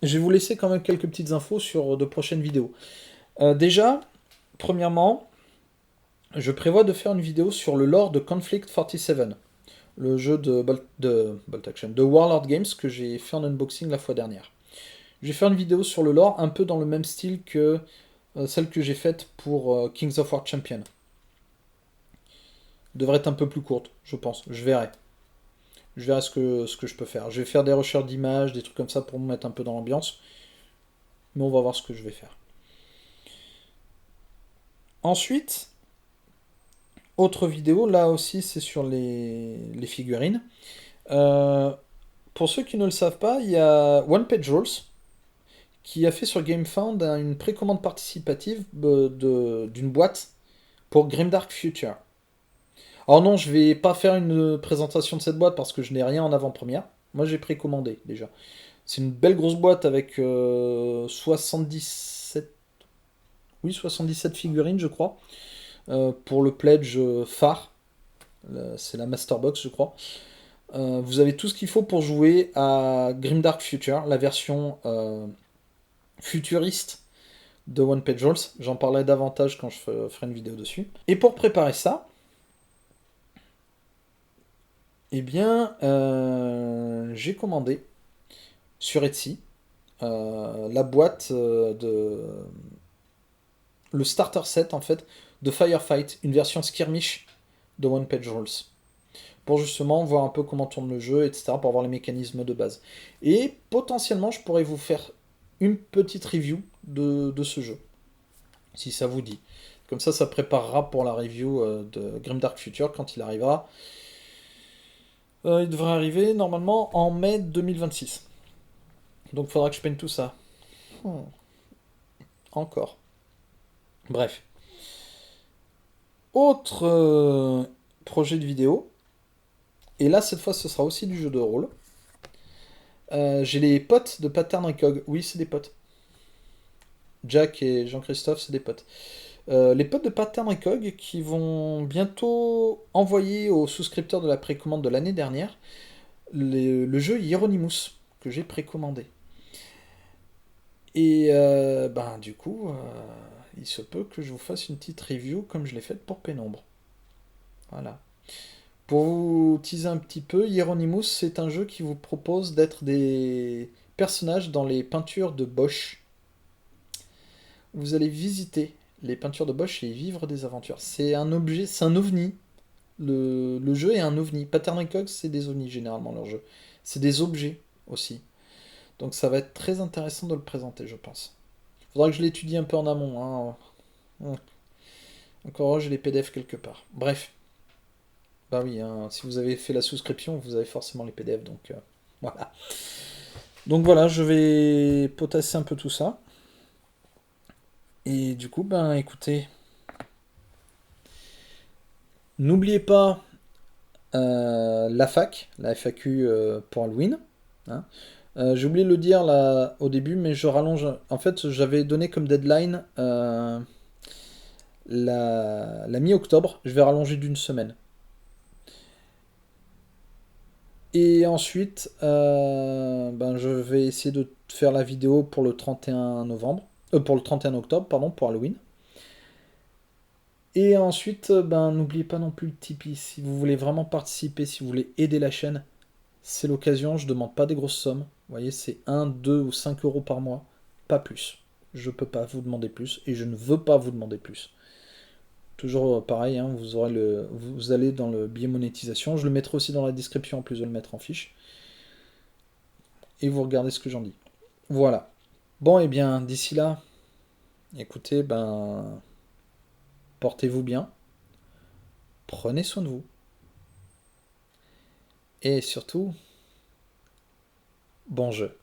je vais vous laisser quand même quelques petites infos sur de prochaines vidéos. Déjà, premièrement, je prévois de faire une vidéo sur le lore de Conflict 47, le jeu Bolt Action, de Warlord Games que j'ai fait en unboxing la fois dernière. Je vais faire une vidéo sur le lore un peu dans le même style que celle que j'ai faite pour Kings of War Champion. Devrait être un peu plus courte, je pense. Je verrai. Je verrai ce que je peux faire. Je vais faire des recherches d'images, des trucs comme ça pour me mettre un peu dans l'ambiance. Mais on va voir ce que je vais faire. Ensuite, Autre vidéo, là aussi c'est sur les figurines. Euh, pour ceux qui ne le savent pas, il y a One Page Rules qui a fait sur GameFound une précommande participative d'une boîte pour Grimdark Future. Alors non, je vais pas faire une présentation de cette boîte parce que je n'ai rien en avant-première. Moi j'ai précommandé déjà. C'est une belle grosse boîte avec 77, oui, 77 figurines je crois, pour le pledge phare. C'est la Master Box je crois. Vous avez tout ce qu'il faut pour jouer à Grimdark Future, la version futuriste de One Page Rules. J'en parlerai davantage quand je ferai une vidéo dessus. Et pour préparer ça, eh bien, j'ai commandé sur Etsy la boîte le starter set en fait de Firefight, une version skirmish de One Page Rules. Pour justement voir un peu comment tourne le jeu, etc., pour voir les mécanismes de base. Et potentiellement, je pourrais vous faire une petite review de ce jeu, si ça vous dit. Comme ça préparera pour la review de Grimdark Future quand il arrivera. Il devrait arriver normalement en mai 2026. Donc il faudra que je peigne tout ça. Hmm. Encore. Bref. Autre projet de vidéo. Et là, cette fois, ce sera aussi du jeu de rôle. J'ai les potes de Pattern Recog. Oui, c'est des potes. Jack et Jean-Christophe, c'est des potes. Les potes de Pattern Recog qui vont bientôt envoyer aux souscripteurs de la précommande de l'année dernière le jeu Hieronymus que j'ai précommandé. Et ben du coup, il se peut que je vous fasse une petite review comme je l'ai faite pour Pénombre. Voilà. Pour vous teaser un petit peu, Hieronymus, c'est un jeu qui vous propose d'être des personnages dans les peintures de Bosch. Vous allez visiter les peintures de Bosch et y vivre des aventures. C'est un objet, c'est un ovni. Le jeu est un ovni. Pattern Recog, c'est des ovnis généralement leur jeu. C'est des objets aussi. Donc ça va être très intéressant de le présenter, je pense. Faudra que je l'étudie un peu en amont, hein. Encore, j'ai les PDF quelque part. Bref. Bah oui, hein, si vous avez fait la souscription, vous avez forcément les PDF, donc voilà. Donc voilà, je vais potasser un peu tout ça. Et du coup, ben écoutez, n'oubliez pas la fac, la FAQ pour Halloween, hein. J'ai oublié de le dire là au début, mais je rallonge. En fait, j'avais donné comme deadline la mi-octobre. Je vais rallonger d'une semaine. Et ensuite, ben, je vais essayer de faire la vidéo pour le 31 novembre. Pour le 31 octobre, pardon, pour Halloween. Et ensuite, ben, n'oubliez pas non plus le Tipeee. Si vous voulez vraiment participer, si vous voulez aider la chaîne, c'est l'occasion. Je demande pas des grosses sommes. Vous voyez, c'est 1, 2 ou 5 euros par mois. Pas plus. Je peux pas vous demander plus. Et je ne veux pas vous demander plus. Toujours pareil, hein, vous allez dans le billet monétisation. Je le mettrai aussi dans la description en plus de le mettre en fiche. Et vous regardez ce que j'en dis. Voilà. Bon, et bien, d'ici là, écoutez, ben, portez-vous bien, prenez soin de vous, et surtout, bon jeu.